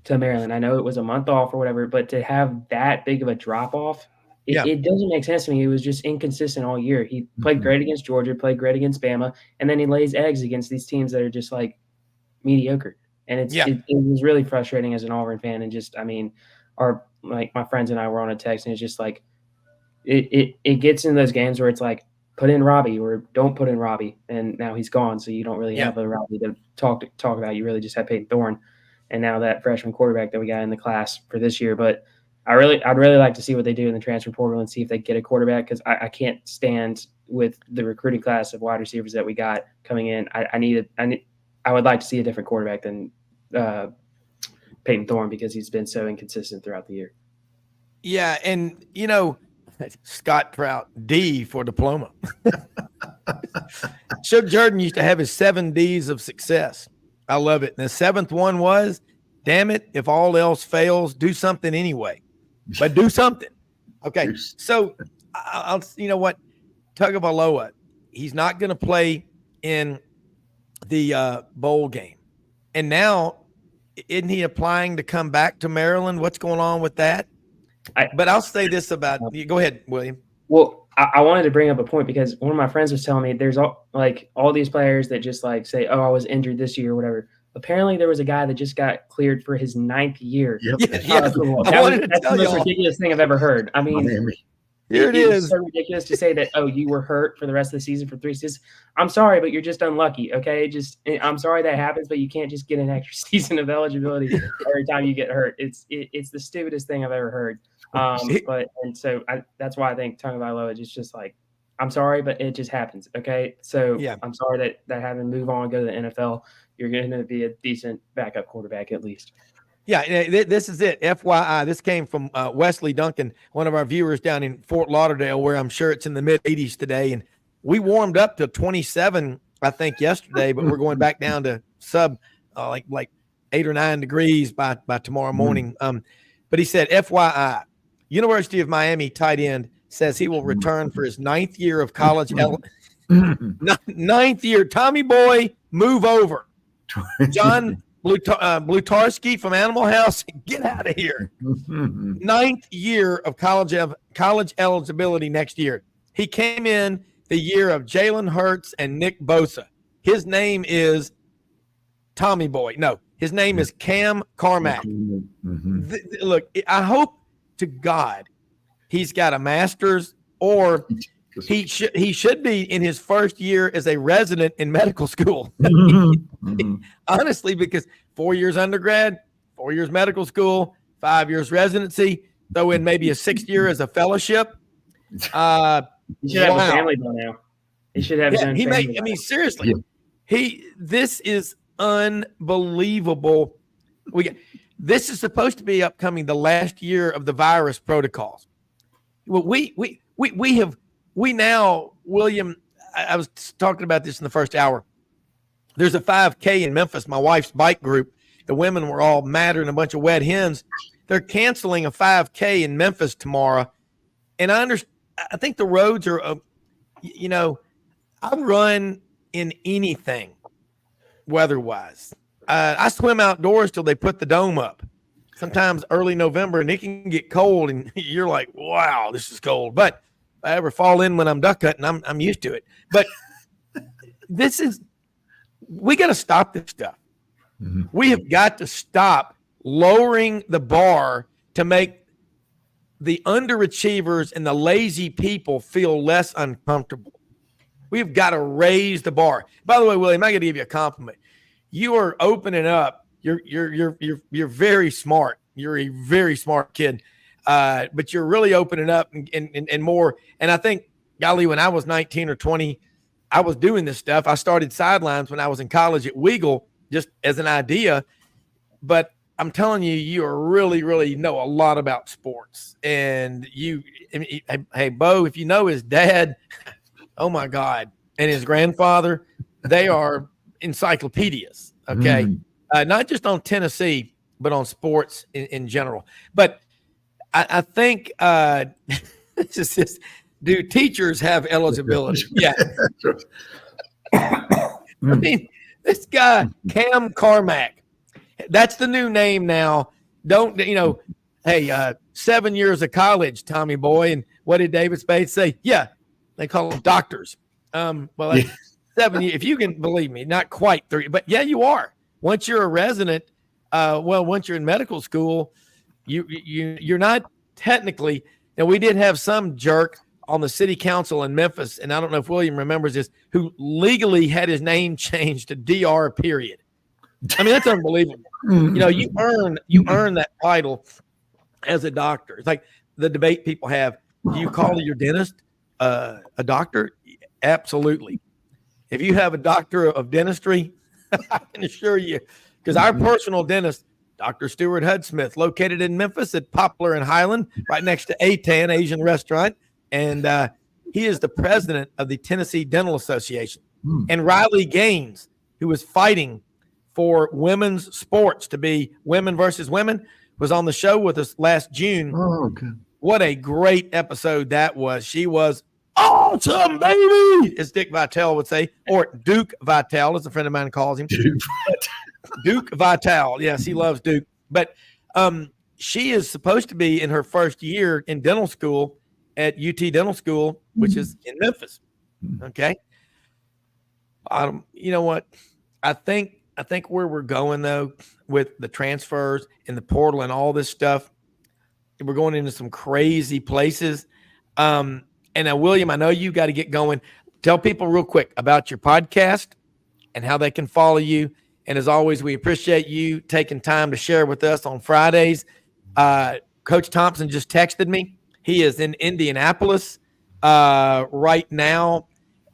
to Maryland, I know it was a month off or whatever, but to have that big of a drop-off, it doesn't make sense to me. It was just inconsistent all year. He played great against Georgia, played great against Bama, and then he lays eggs against these teams that are just, like, mediocre. And it was really frustrating as an Auburn fan. And just, I mean, my friends and I were on a text, and it's just like it gets in those games where it's like, put in Robbie or don't put in Robbie, and now he's gone, so you don't really have a Robbie to talk about. You really just have Peyton Thorne, and now that freshman quarterback that we got in the class for this year. But I'd really like to see what they do in the transfer portal and see if they get a quarterback, because I can't stand with the recruiting class of wide receivers that we got coming in. I would like to see a different quarterback than Peyton Thorne, because he's been so inconsistent throughout the year. Yeah, and Scott Trout, D for diploma. Shook Jordan used to have his 7 Ds of success. I love it. And the 7th one was, damn it, if all else fails, do something anyway. But do something. Okay, so I'll you know what? Tagovailoa, he's not going to play in the bowl game. And now, isn't he applying to come back to Maryland? What's going on with that? But I'll say this about – go ahead, William. Well, I wanted to bring up a point, because one of my friends was telling me there's all these players that just like say, oh, I was injured this year or whatever. Apparently there was a guy that just got cleared for his 9th year. That's the most ridiculous thing I've ever heard. I mean – Here it is. It's so ridiculous to say that, oh, you were hurt for the rest of the season for 3 seasons. I'm sorry, but you're just unlucky, okay? I'm sorry that happens, but you can't just get an extra season of eligibility every time you get hurt. It's the stupidest thing I've ever heard. That's why I think Tagovailoa is just like, I'm sorry, but it just happens, okay? So I'm sorry that happened. Move on, go to the NFL. You're going to be a decent backup quarterback at least. Yeah, this is it. FYI, this came from Wesley Duncan, one of our viewers down in Fort Lauderdale, where I'm sure it's in the mid-80s today. And we warmed up to 27, I think, yesterday, but we're going back down to sub like 8 or 9 degrees by tomorrow morning. But he said, FYI, University of Miami tight end says he will return for his 9th year of college. 9th year. Tommy Boy, move over. John Blutarski from Animal House, get out of here. 9th year of college eligibility next year. He came in the year of Jalen Hurts and Nick Bosa. His name is Tommy Boy. No, his name is Cam Carmack. Look, I hope to God he's got a master's, or he should be in his first year as a resident in medical school. Honestly, because 4 years undergrad, 4 years medical school, 5 years residency, throw in maybe a 6th year as a fellowship. He should have a family by now. He should have his own family. Seriously. This is unbelievable. This is supposed to be upcoming the last year of the virus protocols. Well, we now, William, I was talking about this in the first hour. There's a 5K in Memphis, my wife's bike group. The women were all madder than a bunch of wet hens. They're canceling a 5K in Memphis tomorrow. And I think the roads are, I run in anything weather-wise. I swim outdoors till they put the dome up. Sometimes early November, and it can get cold, and you're like, wow, this is cold. But if I ever fall in when I'm duck hunting, I'm used to it. But we got to stop this stuff. Mm-hmm. We have got to stop lowering the bar to make the underachievers and the lazy people feel less uncomfortable. We've got to raise the bar. By the way, William, I got to give you a compliment. You are opening up. You're very smart. You're a very smart kid, but you're really opening up and more. And I think, golly, when I was 19 or 20, I was doing this stuff. I started sidelines when I was in college at Weagle, just as an idea. But I'm telling you, you really, really know a lot about sports. And hey, Bo, if you know his dad, oh my God, and his grandfather, they are encyclopedias. Okay. Not just on Tennessee, but on sports in general. But I think do teachers have eligibility? Yeah. I mean, this guy, Cam Carmack, that's the new name now. Don't, hey, 7 years of college, Tommy boy. And what did David Spade say? Yeah, they call them doctors. Well, that's 7 years. If you can believe me, not quite 3, but yeah, you are. Once you're a resident, once you're in medical school, you're not technically. And we did have some jerk on the city council in Memphis, and I don't know if William remembers this, who legally had his name changed to DR period. I mean, that's unbelievable. You earn that title as a doctor. It's like the debate people have. Do you call your dentist a doctor? Absolutely. If you have a doctor of dentistry, I can assure you, because our personal dentist, Dr. Stuart Hudsmith, located in Memphis at Poplar and Highland, right next to A-Tan Asian restaurant. And he is the president of the Tennessee Dental Association. And Riley Gaines, who was fighting for women's sports to be women versus women, was on the show with us last June. Oh, okay. What a great episode that was. She was awesome, baby, as Dick Vitale would say, or Duke Vitale, as a friend of mine calls him. Duke Vitale. Yes, he loves Duke. But she is supposed to be in her first year in dental school at UT Dental School, which is in Memphis. Okay. You know what? I think where we're going, though, with the transfers and the portal and all this stuff, we're going into some crazy places. And William, I know you got to get going. Tell people real quick about your podcast and how they can follow you. And as always, we appreciate you taking time to share with us on Fridays. Coach Thompson just texted me. He is in Indianapolis right now,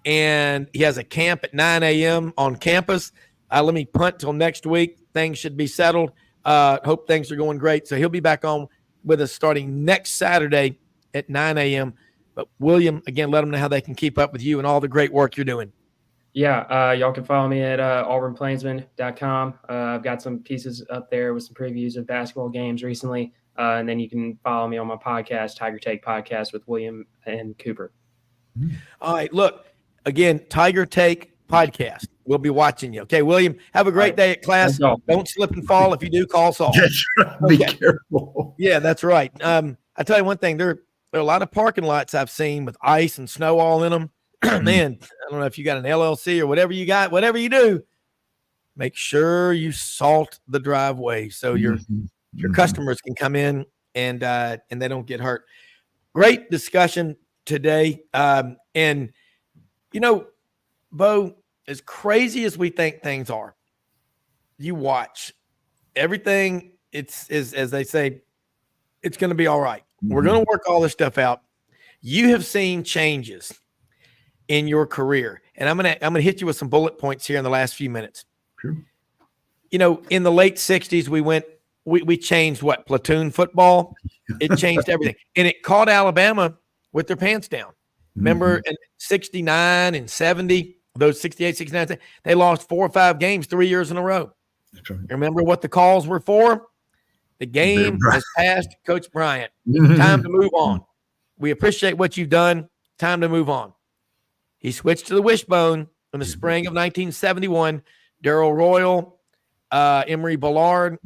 and he has a camp at 9 a.m. on campus. Let me punt till next week. Things should be settled. Hope things are going great. So he'll be back on with us starting next Saturday at 9 a.m. But William, again, let them know how they can keep up with you and all the great work you're doing. Yeah, y'all can follow me at auburnplainsman.com. I've got some pieces up there with some previews of basketball games recently. And then you can follow me on my podcast, Tiger Take Podcast with William and Cooper. All right, look, again, Tiger Take Podcast. We'll be watching you. Okay, William, have a great day at class. Don't slip and fall. If you do, call Saul. That's right. Be careful. Yeah, that's right. I tell you one thing, there are a lot of parking lots I've seen with ice and snow all in them. Man, I don't know if you got an LLC or whatever you got, whatever you do, make sure you salt the driveway so your customers can come in and they don't get hurt. Great discussion today. And Bo, as crazy as we think things are, you watch everything. It's as they say, it's going to be all right. We're going to work all this stuff out. You have seen changes. in your career? And I'm gonna hit you with some bullet points here in the last few minutes. Sure. You know, in the late 60s, we changed what? Platoon football. It changed everything. And it caught Alabama with their pants down. Remember in 69 and 70, those 68, 69, they lost 4 or 5 games 3 years in a row. That's right. Remember what the calls were for? The game has passed, Coach Bryant. Time to move on. We appreciate what you've done. Time to move on. He switched to the wishbone in the spring of 1971. Darrell Royal, Emery Ballard,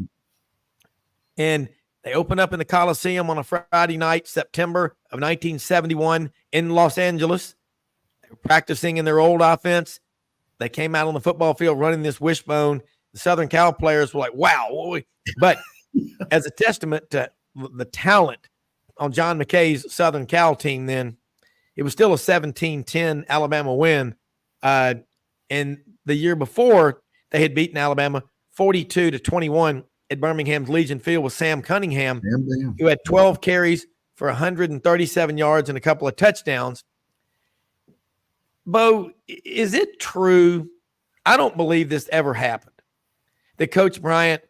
and they opened up in the Coliseum on a Friday night, September of 1971 in Los Angeles. They were practicing in their old offense. They came out on the football field running this wishbone. The Southern Cal players were like, wow. But as a testament to the talent on John McKay's Southern Cal team then, it was still a 17-10 Alabama win. And the year before, they had beaten Alabama 42-21 at Birmingham's Legion Field with Sam Cunningham, who had 12 carries for 137 yards and a couple of touchdowns. Bo, is it true? I don't believe this ever happened, that Coach Bryant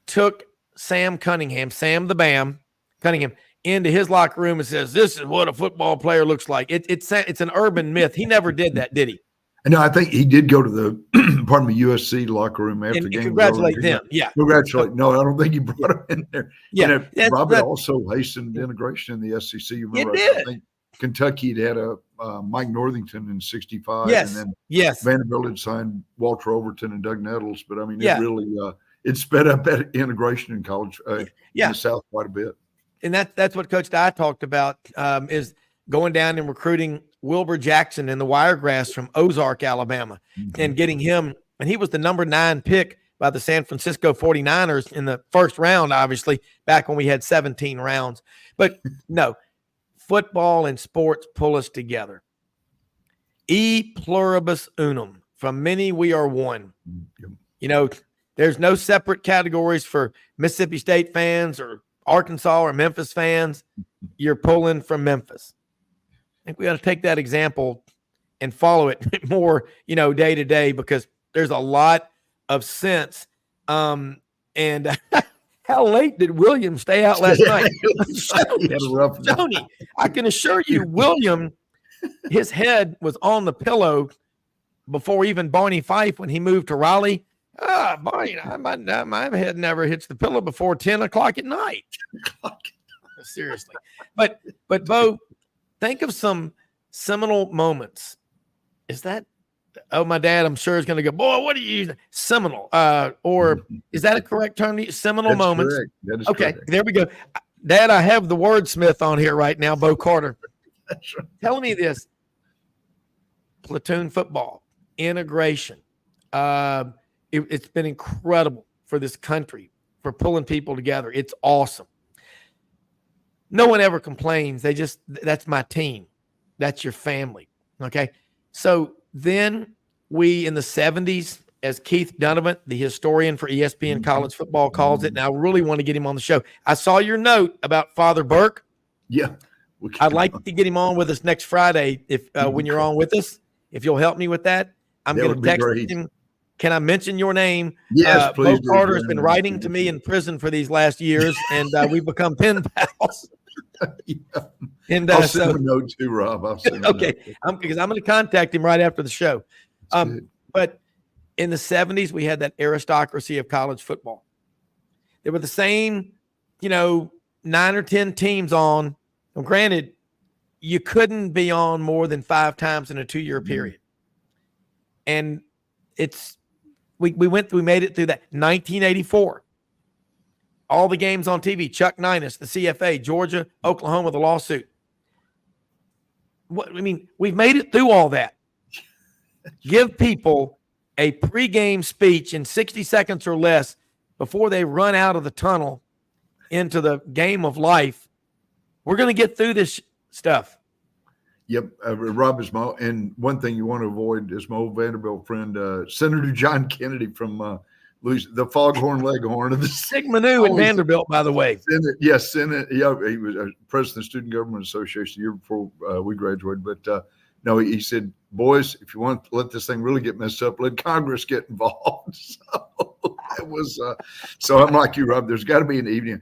took Sam Cunningham, Sam the Bam Cunningham, into his locker room and says, this is what a football player looks like. It's an urban myth. He never did that, did he? No, I think he did go to the USC locker room after the game. Congratulate them. Yeah. Congratulate. No, I don't think he brought him in there. Yeah. Robert also hastened integration in the SEC. You remember, I think Kentucky had a Mike Northington in 65. Yes. And then Vanderbilt had signed Walter Overton and Doug Nettles. But I mean, it really it sped up that integration in college in the South quite a bit. And that's what Coach Dye talked about, is going down and recruiting Wilbur Jackson in the Wiregrass from Ozark, Alabama, and getting him. And he was the number 9 pick by the San Francisco 49ers in the first round, obviously, back when we had 17 rounds. But no, football and sports pull us together. E pluribus unum. From many, we are one. You know, there's no separate categories for Mississippi State fans or Arkansas or Memphis fans. You're pulling from Memphis. I think we got to take that example and follow it more, day to day, because there's a lot of sense. And how late did William stay out last night? Tony, I can assure you, William, his head was on the pillow before even Barney Fife when he moved to Raleigh. Barney, my head never hits the pillow before 10 o'clock at night. Seriously. But Bo, think of some seminal moments. Is that, my dad, I'm sure, is going to go, boy, what do you use? Seminal. Or is that a correct term? Seminal moments. Correct. That is okay, correct. There we go. Dad, I have the wordsmith on here right now, Bo Carter. That's right. Tell me this. Platoon football, integration. It's been incredible for this country, for pulling people together. It's awesome. No one ever complains. That's my team. That's your family. Okay. So then we, in the 70s, as Keith Donovan, the historian for ESPN College Football, calls it, and I really want to get him on the show. I saw your note about Father Burke. Yeah. I'd like to get him on with us next Friday when you're on with us. If you'll help me with that, I'm going to text him. Can I mention your name? Yes, please. Bo Carter has been writing to me in prison for these last years, and we've become pen pals. And I'll send him a note too, Rob. Okay, because I'm going to contact him right after the show. But in the 70s, we had that aristocracy of college football. There were the same, 9 or 10 teams on. Well, granted, you couldn't be on more than 5 times in a 2-year period. And we made it through that. 1984. All the games on TV, Chuck Ninus, the CFA, Georgia, Oklahoma, the lawsuit. We've made it through all that. Give people a pregame speech in 60 seconds or less before they run out of the tunnel into the game of life. We're going to get through this stuff. Yep. Rob, and one thing you want to avoid is my old Vanderbilt friend, Senator John Kennedy from the Foghorn Leghorn of the Sigma Nu at Vanderbilt, by the way. Senate. Yeah, he was president of the Student Government Association the year before we graduated. But no, he said, boys, if you want to let this thing really get messed up, let Congress get involved. So it was, so I'm like you, Rob, there's got to be an evening.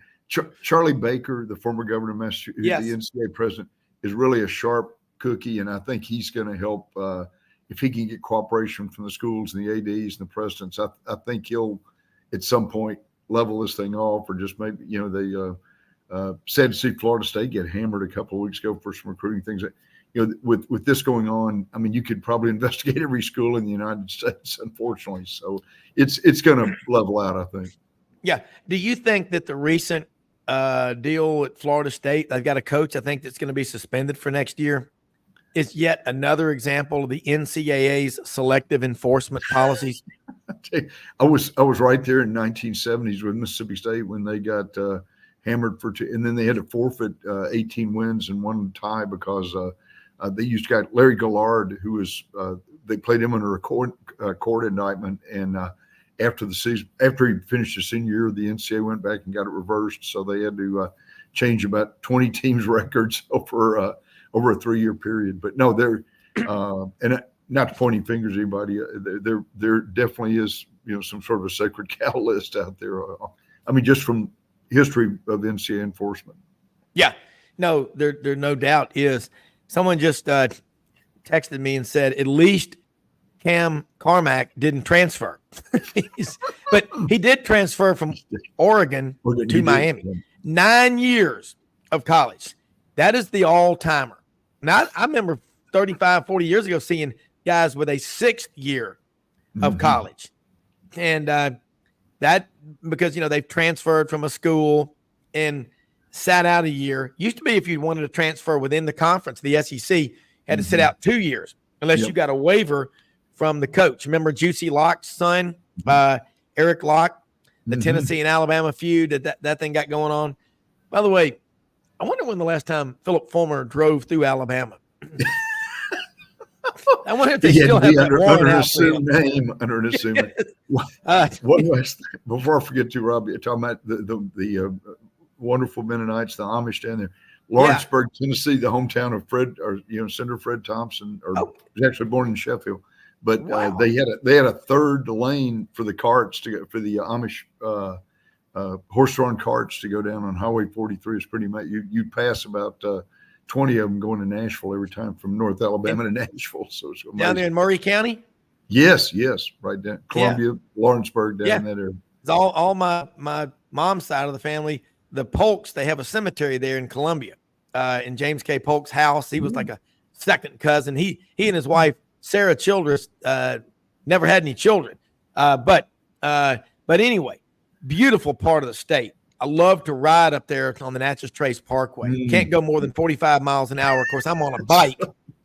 Charlie Baker, the former governor of Massachusetts, yes. the NCAA president, is really a sharp cookie. And I think he's going to help, if he can get cooperation from the schools and the ADs and the presidents. I think he'll at some point level this thing off, or just maybe, they sad to see Florida State get hammered a couple of weeks ago for some recruiting things. With this going on, I mean, you could probably investigate every school in the United States, unfortunately. So it's going to level out, I think. Yeah. Do you think that the recent deal at Florida State, they've got a coach, I think, that's going to be suspended for next year, is yet another example of the NCAA's selective enforcement policies? I was right there in 1970s with Mississippi State when they got hammered for 2, and then they had to forfeit 18 wins and 1 tie because they used guy Larry Gillard, who was they played him under a court indictment, and after the season, after he finished his senior year, the NCAA went back and got it reversed, so they had to change about 20 teams' records over a 3-year period. But no, they're and not pointing fingers at anybody. There definitely is some sort of a sacred cow list out there. I mean, just from history of NCAA enforcement. Yeah, no, there no doubt is. Someone just texted me and said at least Cam Carmack didn't transfer, but he did transfer from Oregon to Miami. 9 years of college. That is the all-timer. Now, I remember 35, 40 years ago seeing guys with a 6th year of college. And that because, they've transferred from a school and sat out a year. Used to be if you wanted to transfer within the conference, the SEC had to sit out 2 years unless you got a waiver from the coach. Remember Juicy Locke's son, Eric Locke, the Tennessee and Alabama feud that thing got going on. By the way, I wonder when the last time Philip Fulmer drove through Alabama. I wonder if they still have that under an assumed name. Under an assumed name. One last thing, before I forget to, Rob, you're talking about the wonderful Mennonites, the Amish down there. Lawrenceburg, Tennessee, the hometown of Senator Fred Thompson, was actually born in Sheffield. But they had a third lane for the carts to go, for the Amish horse-drawn carts to go down on Highway 43. It's pretty much you'd pass about 20 of them going to Nashville every time from North Alabama to Nashville. So it's amazing. Down there in Murray County? Yes, right down Columbia, Lawrenceburg, down that area. It's all my mom's side of the family. The Polks, they have a cemetery there in Columbia, in James K. Polk's house. He was like a second cousin. He and his wife, Sarah Childress, never had any children. But anyway, beautiful part of the state. I love to ride up there on the Natchez Trace Parkway. Can't go more than 45 miles an hour. Of course, I'm on a bike.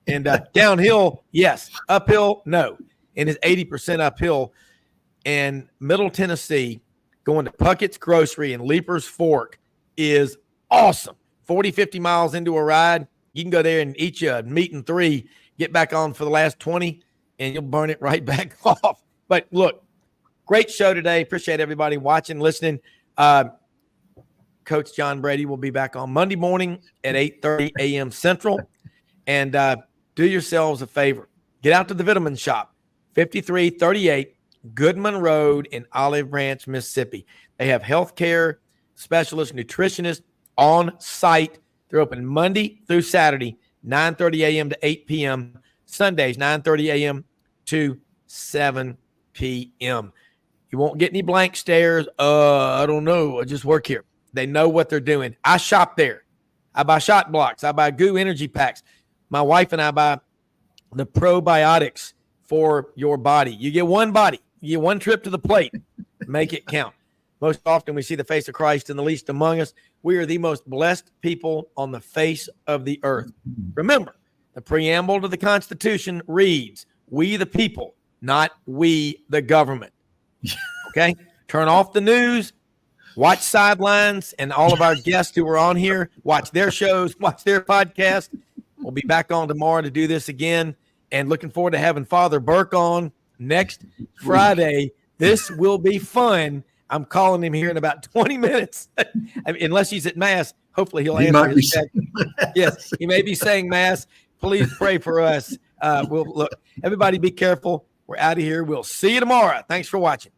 And downhill, yes. Uphill, no. And it's 80% uphill. And Middle Tennessee, going to Puckett's Grocery and Leaper's Fork is awesome. 40, 50 miles into a ride, you can go there and eat you a meat and 3, get back on for the last 20, and you'll burn it right back off. But look, great show today. Appreciate everybody watching, listening. Coach John Brady will be back on Monday morning at 8:30 a.m. Central. And do yourselves a favor. Get out to the Vitamin Shop, 5338 Goodman Road in Olive Branch, Mississippi. They have healthcare specialists, nutritionists on site. They're open Monday through Saturday, 9:30 a.m. to 8 p.m. Sundays, 9:30 a.m. to 7 p.m. You won't get any blank stares. I don't know. I just work here. They know what they're doing. I shop there. I buy shot blocks. I buy Goo energy packs. My wife and I buy the probiotics for your body. You get one body. You get one trip to the plate. Make it count. Most often we see the face of Christ in the least among us. We are the most blessed people on the face of the earth. Remember, the preamble to the Constitution reads, "We the people, not we the government." Okay? Turn off the news. Watch Sidelines, and all of our guests who are on here, watch their shows, watch their podcast. We'll be back on tomorrow to do this again, and looking forward to having Father Burke on next Friday. This will be fun. I'm calling him here in about 20 minutes. I mean, unless he's at Mass, hopefully he'll answer his text. Yes, he may be saying Mass. Please pray for us. We'll look. Everybody be careful. We're out of here. We'll see you tomorrow. Thanks for watching.